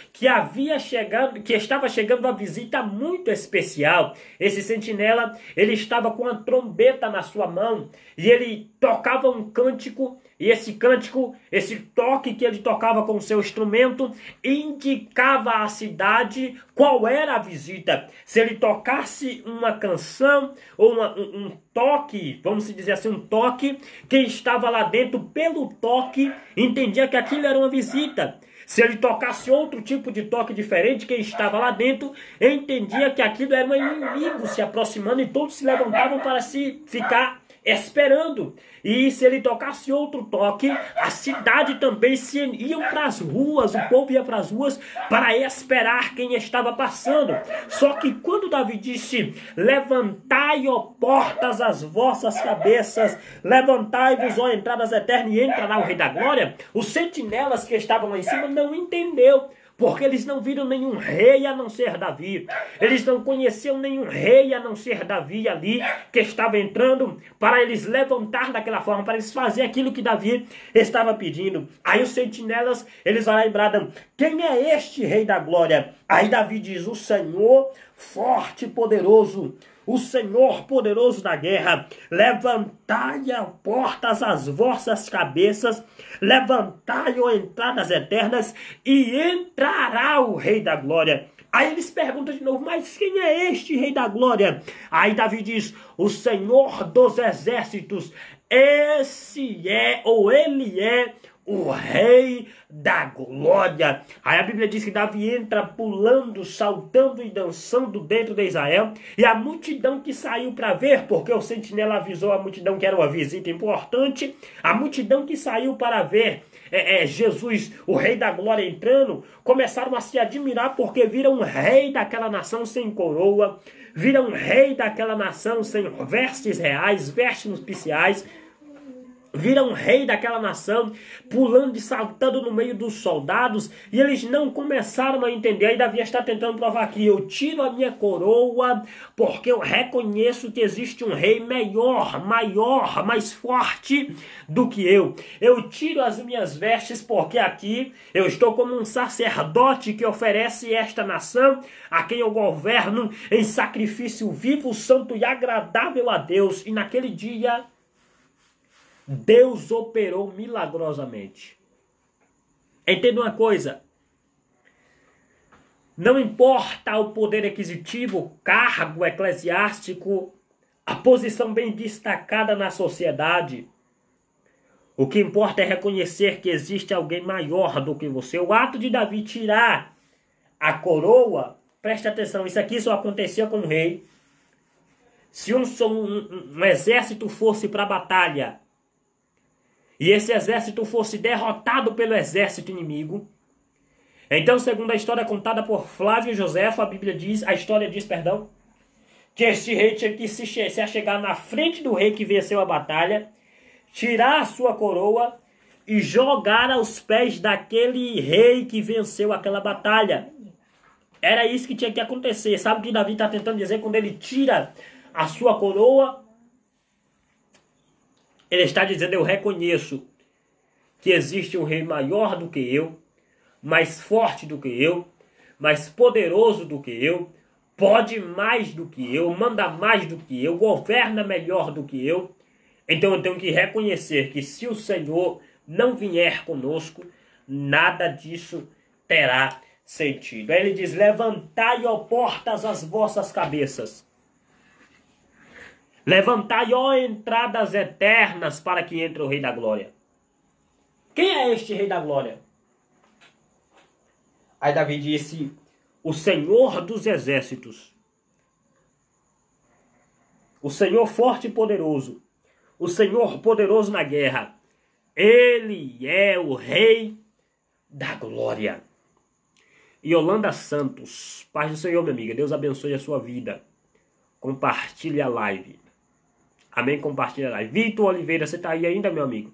que estava chegando uma visita muito especial. Esse sentinela, ele estava com a trombeta na sua mão, e ele tocava um cântico, e esse cântico, esse toque que ele tocava com o seu instrumento, indicava à cidade qual era a visita. Se ele tocasse uma canção, ou um toque, vamos dizer assim, um toque, quem estava lá dentro, pelo toque, entendia que aquilo era uma visita. Se ele tocasse outro tipo de toque diferente, quem estava lá dentro entendia que aquilo era um inimigo se aproximando, e todos se levantavam para se ficar esperando. E se ele tocasse outro toque, a cidade também iam para as ruas, o povo ia para as ruas para esperar quem estava passando. Só que quando Davi disse, levantai, ó portas, as vossas cabeças, levantai-vos, ó entradas eternas, e entrará o Rei da Glória, os sentinelas que estavam lá em cima não entendeu, porque eles não viram nenhum rei a não ser Davi. Eles não conheciam nenhum rei a não ser Davi ali, que estava entrando para eles levantar daquela forma, para eles fazer aquilo que Davi estava pedindo. Aí os sentinelas, eles vão lá e bradam, quem é este Rei da Glória? Aí Davi diz, o Senhor forte e poderoso, o Senhor poderoso da guerra, levantai a portas as vossas cabeças, levantai, ó entradas eternas, e entrará o Rei da Glória. Aí eles perguntam de novo, mas quem é este Rei da Glória? Aí Davi diz, o Senhor dos exércitos, ele é o Rei da Glória. Aí a Bíblia diz que Davi entra pulando, saltando e dançando dentro de Israel. E a multidão que saiu para ver, porque o sentinela avisou a multidão que era uma visita importante. A multidão que saiu para ver Jesus, o Rei da Glória, entrando, começaram a se admirar porque viram um rei daquela nação sem coroa, viram um rei daquela nação sem vestes reais, vestes nupciais, viram um rei daquela nação pulando e saltando no meio dos soldados, e eles não começaram a entender. Aí Davi está tentando provar aqui, eu tiro a minha coroa porque eu reconheço que existe um rei melhor, maior, mais forte do que eu. Eu tiro as minhas vestes porque aqui eu estou como um sacerdote que oferece esta nação, a quem eu governo, em sacrifício vivo, santo e agradável a Deus. E naquele dia Deus operou milagrosamente. Entenda uma coisa. Não importa o poder aquisitivo, o cargo eclesiástico, a posição bem destacada na sociedade. O que importa é reconhecer que existe alguém maior do que você. O ato de Davi tirar a coroa, preste atenção, isso aqui só acontecia com o rei. Se um exército fosse para a batalha, e esse exército fosse derrotado pelo exército inimigo, então, segundo a história contada por Flávio Joséfo, a história diz, que este rei tinha que se chegar na frente do rei que venceu a batalha, tirar a sua coroa e jogar aos pés daquele rei que venceu aquela batalha. Era isso que tinha que acontecer. Sabe o que Davi está tentando dizer quando ele tira a sua coroa? Ele está dizendo, eu reconheço que existe um rei maior do que eu, mais forte do que eu, mais poderoso do que eu, pode mais do que eu, manda mais do que eu, governa melhor do que eu. Então eu tenho que reconhecer que se o Senhor não vier conosco, nada disso terá sentido. Aí ele diz: levantai, ó portas, as vossas cabeças. Levantai, ó entradas eternas, para que entre o Rei da Glória. Quem é este Rei da Glória? Aí Davi disse: o Senhor dos exércitos. O Senhor forte e poderoso. O Senhor poderoso na guerra. Ele é o Rei da Glória. Yolanda Santos. Paz do Senhor, minha amiga. Deus abençoe a sua vida. Compartilhe a live. Amém? Compartilhe a live. Vitor Oliveira, você está aí ainda, meu amigo?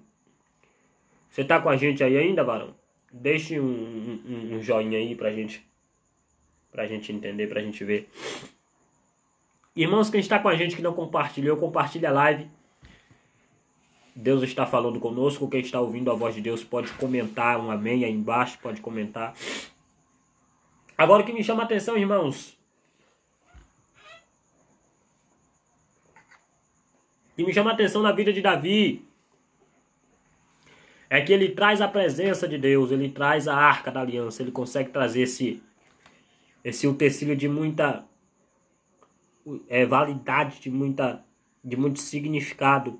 Você está com a gente aí ainda, varão? Deixe um joinha aí pra gente entender, pra gente ver. Irmãos, quem está com a gente que não compartilhou, compartilhe a live. Deus está falando conosco. Quem está ouvindo a voz de Deus pode comentar um amém aí embaixo, pode comentar. Agora o que me chama a atenção, irmãos, o que me chama a atenção na vida de Davi é que ele traz a presença de Deus, ele traz a arca da aliança, ele consegue trazer esse utensílio de muita validade, de muito significado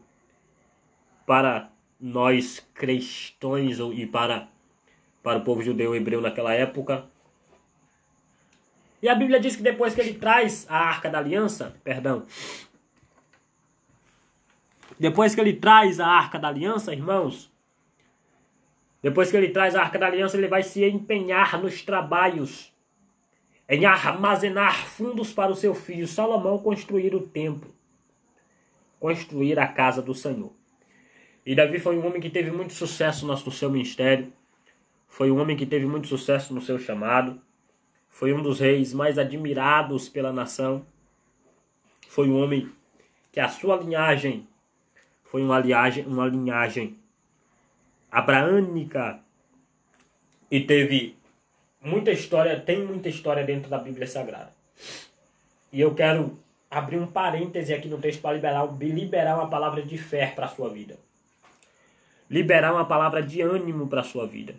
para nós cristãos e para o povo judeu e hebreu naquela época. E a Bíblia diz que depois que ele traz a arca da aliança, depois que ele traz a arca da aliança, irmãos, depois que ele traz a arca da aliança, ele vai se empenhar nos trabalhos, em armazenar fundos para o seu filho Salomão construir o templo, construir a casa do Senhor. E Davi foi um homem que teve muito sucesso no seu ministério, foi um homem que teve muito sucesso no seu chamado, foi um dos reis mais admirados pela nação, foi um homem que a sua linhagem foi uma linhagem abraâmica e teve muita história, tem muita história dentro da Bíblia Sagrada. E eu quero abrir um parêntese aqui no texto para liberar uma palavra de fé para a sua vida. Liberar uma palavra de ânimo para a sua vida.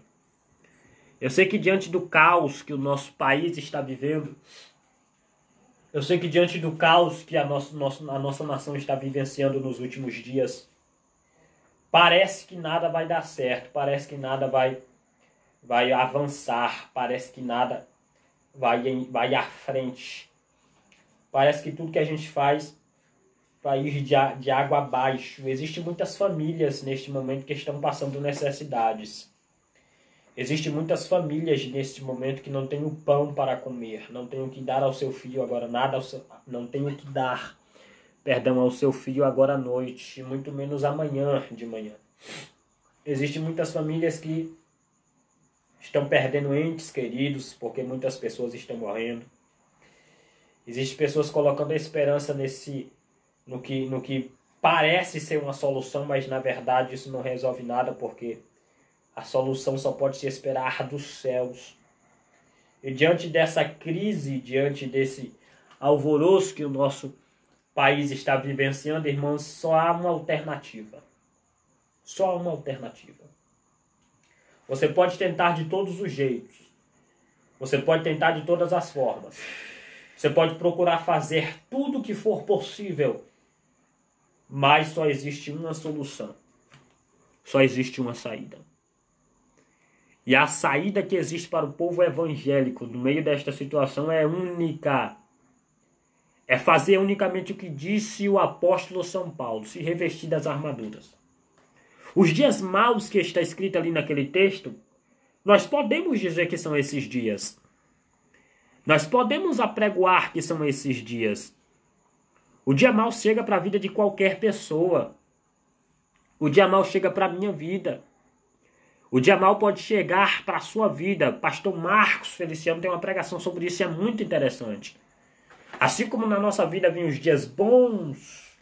Eu sei que diante do caos que o nosso país está vivendo, eu sei que diante do caos que a nossa nação está vivenciando nos últimos dias, parece que nada vai dar certo, parece que nada vai avançar, parece que nada vai à frente. Parece que tudo que a gente faz vai ir de água abaixo. Existem muitas famílias neste momento que estão passando necessidades. Existem muitas famílias neste momento que não têm o pão para comer, não têm o que dar ao seu filho agora, não têm o que dar, ao seu filho agora à noite, muito menos amanhã de manhã. Existem muitas famílias que estão perdendo entes queridos, porque muitas pessoas estão morrendo. Existem pessoas colocando a esperança no que parece ser uma solução, mas na verdade isso não resolve nada, porque a solução só pode se esperar dos céus. E diante dessa crise, diante desse alvoroço que o nosso país está vivenciando, irmãos, só há uma alternativa. Só uma alternativa. Você pode tentar de todos os jeitos. Você pode tentar de todas as formas. Você pode procurar fazer tudo o que for possível. Mas só existe uma solução. Só existe uma saída. E a saída que existe para o povo evangélico no meio desta situação é única. É fazer unicamente o que disse o apóstolo São Paulo, se revestir das armaduras. Os dias maus que está escrito ali naquele texto, nós podemos dizer que são esses dias. Nós podemos apregoar que são esses dias. O dia mau chega para a vida de qualquer pessoa. O dia mau chega para a minha vida. O dia mau pode chegar para a sua vida. Pastor Marcos Feliciano tem uma pregação sobre isso, é muito interessante. Assim como na nossa vida vêm os dias bons,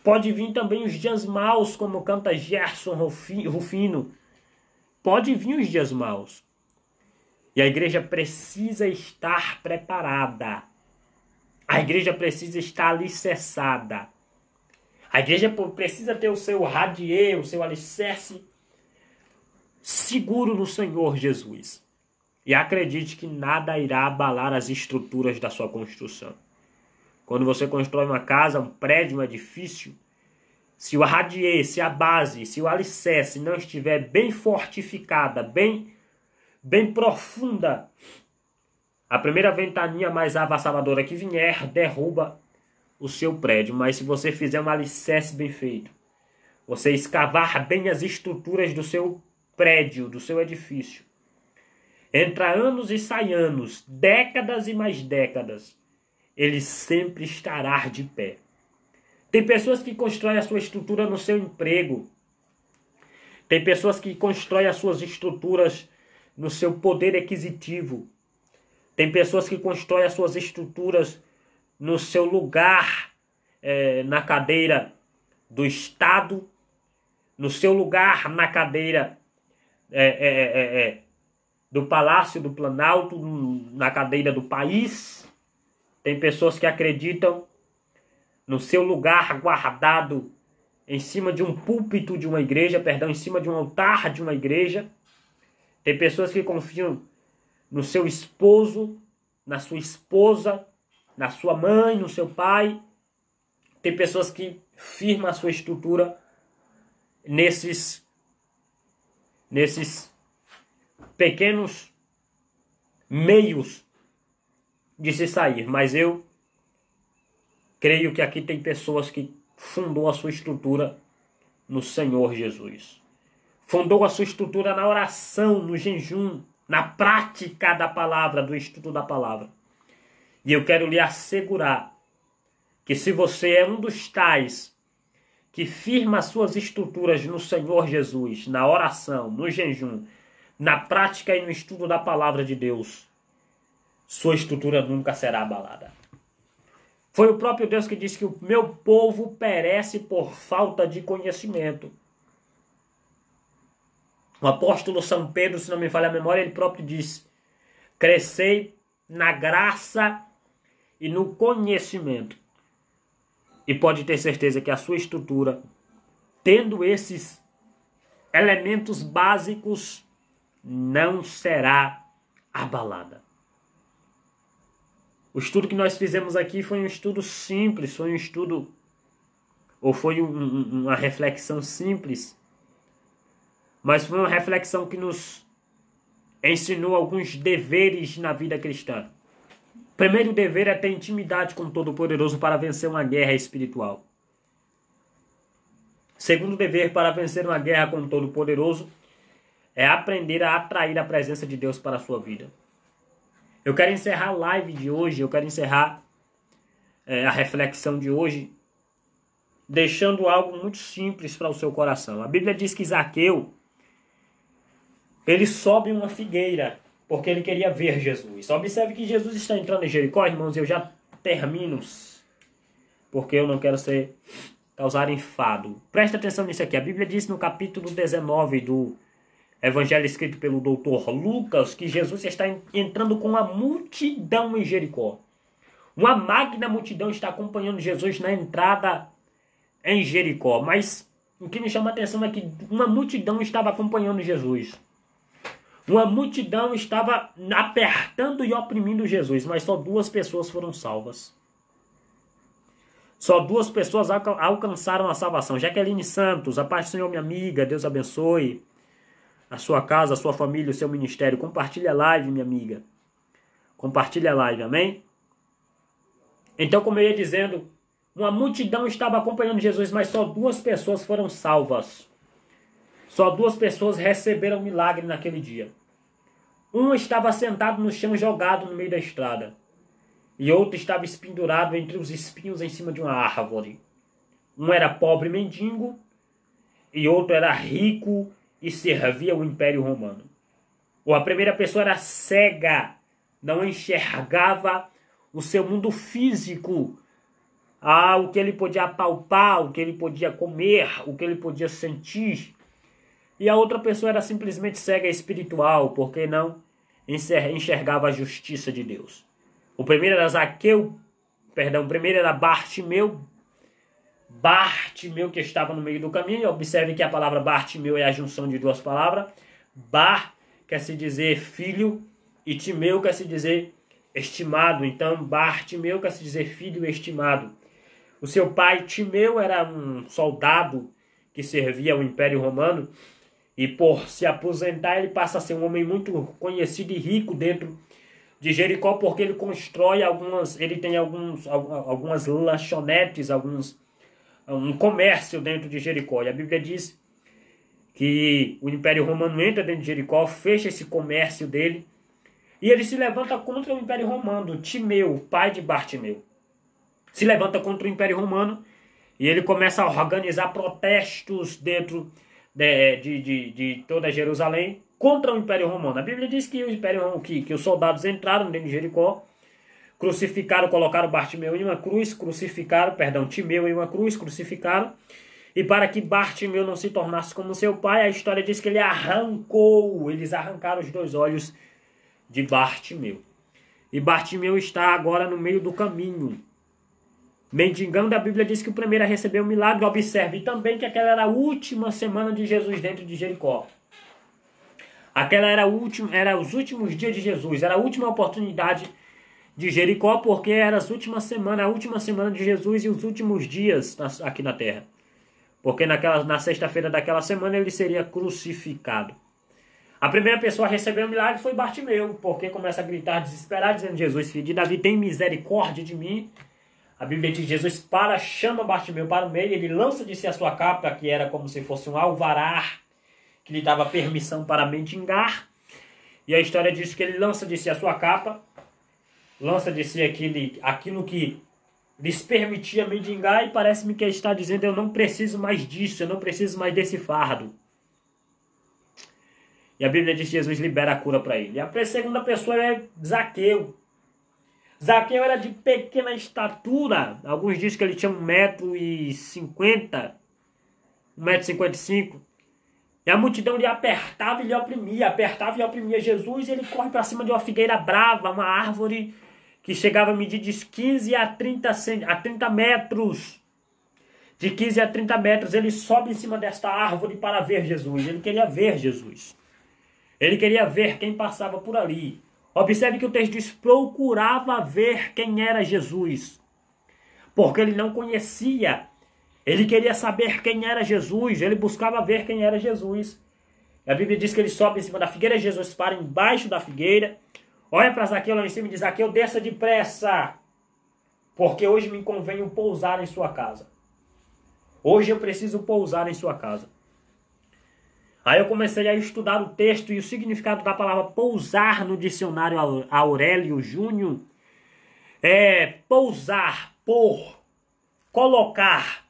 pode vir também os dias maus, como canta Gerson Rufino. Pode vir os dias maus. E a igreja precisa estar preparada. A igreja precisa estar alicerçada. A igreja precisa ter o seu radier, o seu alicerce seguro no Senhor Jesus. E acredite que nada irá abalar as estruturas da sua construção. Quando você constrói uma casa, um prédio, um edifício, se o radier, se a base, se o alicerce não estiver bem fortificada, bem profunda, a primeira ventaninha mais avassaladora que vier derruba o seu prédio. Mas se você fizer um alicerce bem feito, você escavar bem as estruturas do seu prédio, do seu edifício, entra anos e sai anos, décadas e mais décadas, ele sempre estará de pé. Tem pessoas que constroem a sua estrutura no seu emprego. Tem pessoas que constroem as suas estruturas no seu poder aquisitivo. Tem pessoas que constroem as suas estruturas no seu lugar na cadeira do Estado, no seu lugar na cadeira do Palácio do Planalto, na cadeira do país. Tem pessoas que acreditam no seu lugar guardado em cima de um púlpito de uma igreja, em cima de um altar de uma igreja. Tem pessoas que confiam no seu esposo, na sua esposa, na sua mãe, no seu pai. Tem pessoas que firmam a sua estrutura nesses pequenos meios de se sair. Mas eu creio que aqui tem pessoas que fundou a sua estrutura no Senhor Jesus. Fundou a sua estrutura na oração, no jejum, na prática da palavra, do estudo da palavra. E eu quero lhe assegurar que se você é um dos tais que firma as suas estruturas no Senhor Jesus, na oração, no jejum, na prática e no estudo da palavra de Deus, sua estrutura nunca será abalada. Foi o próprio Deus que disse que o meu povo perece por falta de conhecimento. O apóstolo São Pedro, se não me falha a memória, ele próprio disse: crescei na graça e no conhecimento. E pode ter certeza que a sua estrutura, tendo esses elementos básicos, não será abalada. O estudo que nós fizemos aqui foi um estudo simples, foi um estudo, ou foi uma reflexão simples, mas foi uma reflexão que nos ensinou alguns deveres na vida cristã. O primeiro dever é ter intimidade com o Todo-Poderoso para vencer uma guerra espiritual. O segundo dever para vencer uma guerra com o Todo-Poderoso é aprender a atrair a presença de Deus para a sua vida. Eu quero encerrar a live de hoje, eu quero encerrar a reflexão de hoje, deixando algo muito simples para o seu coração. A Bíblia diz que Zaqueu, ele sobe uma figueira, porque ele queria ver Jesus. Observe que Jesus está entrando em Jericó, irmãos, eu já termino, porque eu não quero causar enfado. Presta atenção nisso aqui. A Bíblia diz no capítulo 19 do Evangelho escrito pelo doutor Lucas, que Jesus está entrando com uma multidão em Jericó. Uma magna multidão está acompanhando Jesus na entrada em Jericó. Mas o que me chama a atenção é que uma multidão estava acompanhando Jesus. Uma multidão estava apertando e oprimindo Jesus, mas só 2 pessoas foram salvas. Só 2 pessoas alcançaram a salvação. Jaqueline Santos, a paz do Senhor, minha amiga, Deus abençoe a sua casa, a sua família, o seu ministério. Compartilha a live, minha amiga. Compartilha a live, amém? Então, como eu ia dizendo, uma multidão estava acompanhando Jesus, mas só 2 pessoas foram salvas. Só 2 pessoas receberam milagre naquele dia. Um estava sentado no chão, jogado no meio da estrada. E outro estava espendurado entre os espinhos em cima de uma árvore. Um era pobre mendigo e outro era rico e servia o Império Romano. Ou a primeira pessoa era cega, não enxergava o seu mundo físico, o que ele podia apalpar, o que ele podia comer, o que ele podia sentir. E a outra pessoa era simplesmente cega espiritual, porque não enxergava a justiça de Deus. O primeiro era Zaqueu, perdão, o primeiro era Bartimeu. Bartimeu, que estava no meio do caminho. Observe que a palavra Bartimeu é a junção de duas palavras. Bar quer se dizer filho e Timeu quer se dizer estimado. Então, Bartimeu quer se dizer filho estimado. O seu pai, Timeu, era um soldado que servia ao Império Romano. E por se aposentar, ele passa a ser um homem muito conhecido e rico dentro de Jericó, porque ele constrói ele tem algumas lanchonetes, um comércio dentro de Jericó. E a Bíblia diz que o Império Romano entra dentro de Jericó, fecha esse comércio dele, e ele se levanta contra o Império Romano. Timeu, pai de Bartimeu, se levanta contra o Império Romano, e ele começa a organizar protestos dentro de toda Jerusalém contra o Império Romano. A Bíblia diz que que os soldados entraram dentro de Jericó, crucificaram, colocaram Bartimeu em uma cruz, Timeu em uma cruz, crucificaram, e para que Bartimeu não se tornasse como seu pai, a história diz que eles arrancaram os dois olhos de Bartimeu. E Bartimeu está agora no meio do caminho, mendigando. A Bíblia diz que o primeiro a receber o milagre. Observe também que aquela era a última semana de Jesus dentro de Jericó. Aquela era os últimos dias de Jesus, era a última oportunidade de Jericó, porque era a última semana de Jesus e os últimos dias aqui na terra. Porque na sexta-feira daquela semana ele seria crucificado. A primeira pessoa a receber o milagre foi Bartimeu, porque começa a gritar desesperado, dizendo: Jesus, filho de Davi, tem misericórdia de mim. A Bíblia diz que Jesus chama Bartimeu para o meio, ele lança de si a sua capa, que era como se fosse um alvará, que lhe dava permissão para mendigar. E a história diz que ele lança de si a sua capa, lança de si aquilo que lhes permitia mendigar, e parece-me que ele está dizendo: eu não preciso mais disso, eu não preciso mais desse fardo. E a Bíblia diz que Jesus libera a cura para ele. E a segunda pessoa é Zaqueu. Zaqueu era de pequena estatura. Alguns dizem que ele tinha 1,50 m, 1,55 m. E a multidão lhe apertava e lhe oprimia Jesus, e ele corre para cima de uma figueira brava, uma árvore que chegava a medir de 15 a 30 metros. De 15 a 30 metros, ele sobe em cima desta árvore para ver Jesus. Ele queria ver Jesus. Ele queria ver quem passava por ali. Observe que o texto diz: procurava ver quem era Jesus, porque ele não conhecia. Ele queria saber quem era Jesus, ele buscava ver quem era Jesus. A Bíblia diz que ele sobe em cima da figueira, Jesus para embaixo da figueira, olha para Zaqueu lá em cima e diz: Zaqueu, desça depressa, porque hoje me convém pousar em sua casa. Hoje eu preciso pousar em sua casa. Aí eu comecei a estudar o texto e o significado da palavra pousar no dicionário Aurélio Júnior. É pousar, pôr, colocar,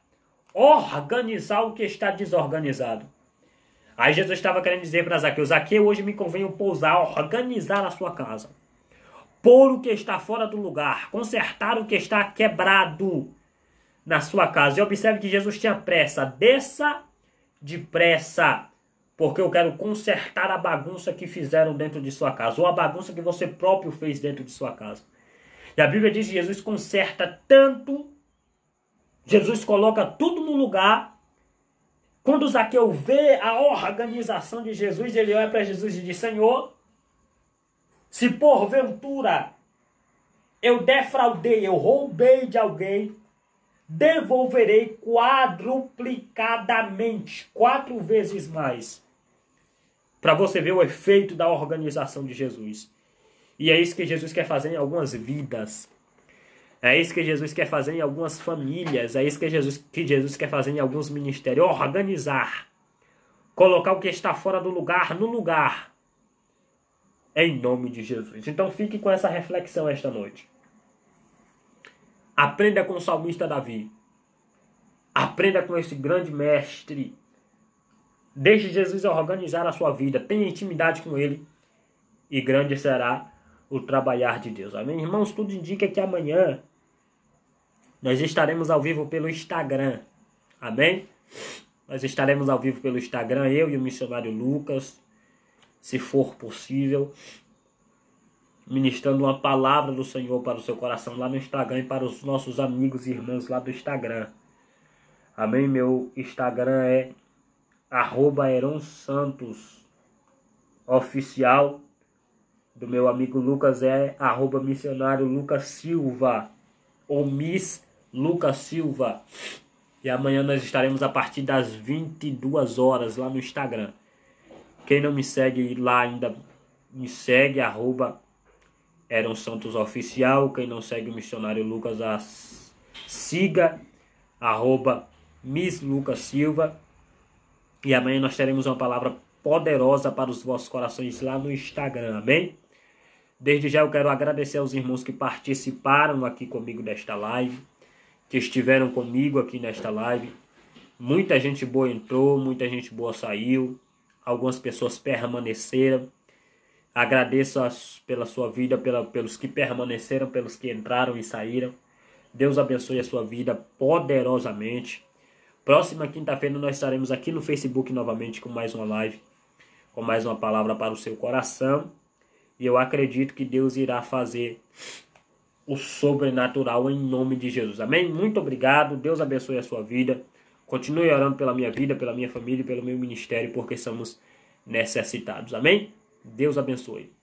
organizar o que está desorganizado. Aí Jesus estava querendo dizer para Zaqueu: Zaqueu, hoje me convém pousar, organizar a sua casa. Pôr o que está fora do lugar, consertar o que está quebrado na sua casa. E observe que Jesus tinha pressa. Desça depressa, porque eu quero consertar a bagunça que fizeram dentro de sua casa, ou a bagunça que você próprio fez dentro de sua casa. E a Bíblia diz que Jesus conserta tanto, Jesus coloca tudo no lugar. Quando Zaqueu vê a organização de Jesus, ele olha para Jesus e diz: Senhor, se porventura eu defraudei, eu roubei de alguém, devolverei quadruplicadamente, 4 vezes mais. Para você ver o efeito da organização de Jesus. E é isso que Jesus quer fazer em algumas vidas. É isso que Jesus quer fazer em algumas famílias. É isso que Jesus quer fazer em alguns ministérios. Organizar. Colocar o que está fora do lugar no lugar. Em nome de Jesus. Então fique com essa reflexão esta noite. Aprenda com o salmista Davi. Aprenda com esse grande mestre. Deixe Jesus organizar a sua vida. Tenha intimidade com ele. E grande será o trabalhar de Deus. Amém? Irmãos, tudo indica que amanhã nós estaremos ao vivo pelo Instagram. Amém? Nós estaremos ao vivo pelo Instagram, eu e o missionário Lucas, se for possível. ministrando uma palavra do Senhor para o seu coração lá no Instagram e para os nossos amigos e irmãos lá do Instagram. Amém? Meu Instagram é @EronSantosOficial. Do meu amigo Lucas é @missionário Lucas Silva ou Miss Lucas Silva. E amanhã nós estaremos a partir das 22 horas lá no Instagram. Quem não me segue lá ainda, me segue, @EronSantosOficial. Quem não segue o missionário Lucas, siga, @Miss Lucas Silva. E amanhã nós teremos uma palavra poderosa para os vossos corações lá no Instagram, amém? Desde já eu quero agradecer aos irmãos que participaram aqui comigo desta live, que estiveram comigo aqui nesta live. Muita gente boa entrou, muita gente boa saiu, algumas pessoas permaneceram. Agradeço pela sua vida, pelos que permaneceram, pelos que entraram e saíram. Deus abençoe a sua vida poderosamente. Próxima quinta-feira nós estaremos aqui no Facebook novamente com mais uma live, com mais uma palavra para o seu coração. E eu acredito que Deus irá fazer o sobrenatural em nome de Jesus. Amém? Muito obrigado. Deus abençoe a sua vida. Continue orando pela minha vida, pela minha família e pelo meu ministério, porque somos necessitados. Amém? Deus abençoe.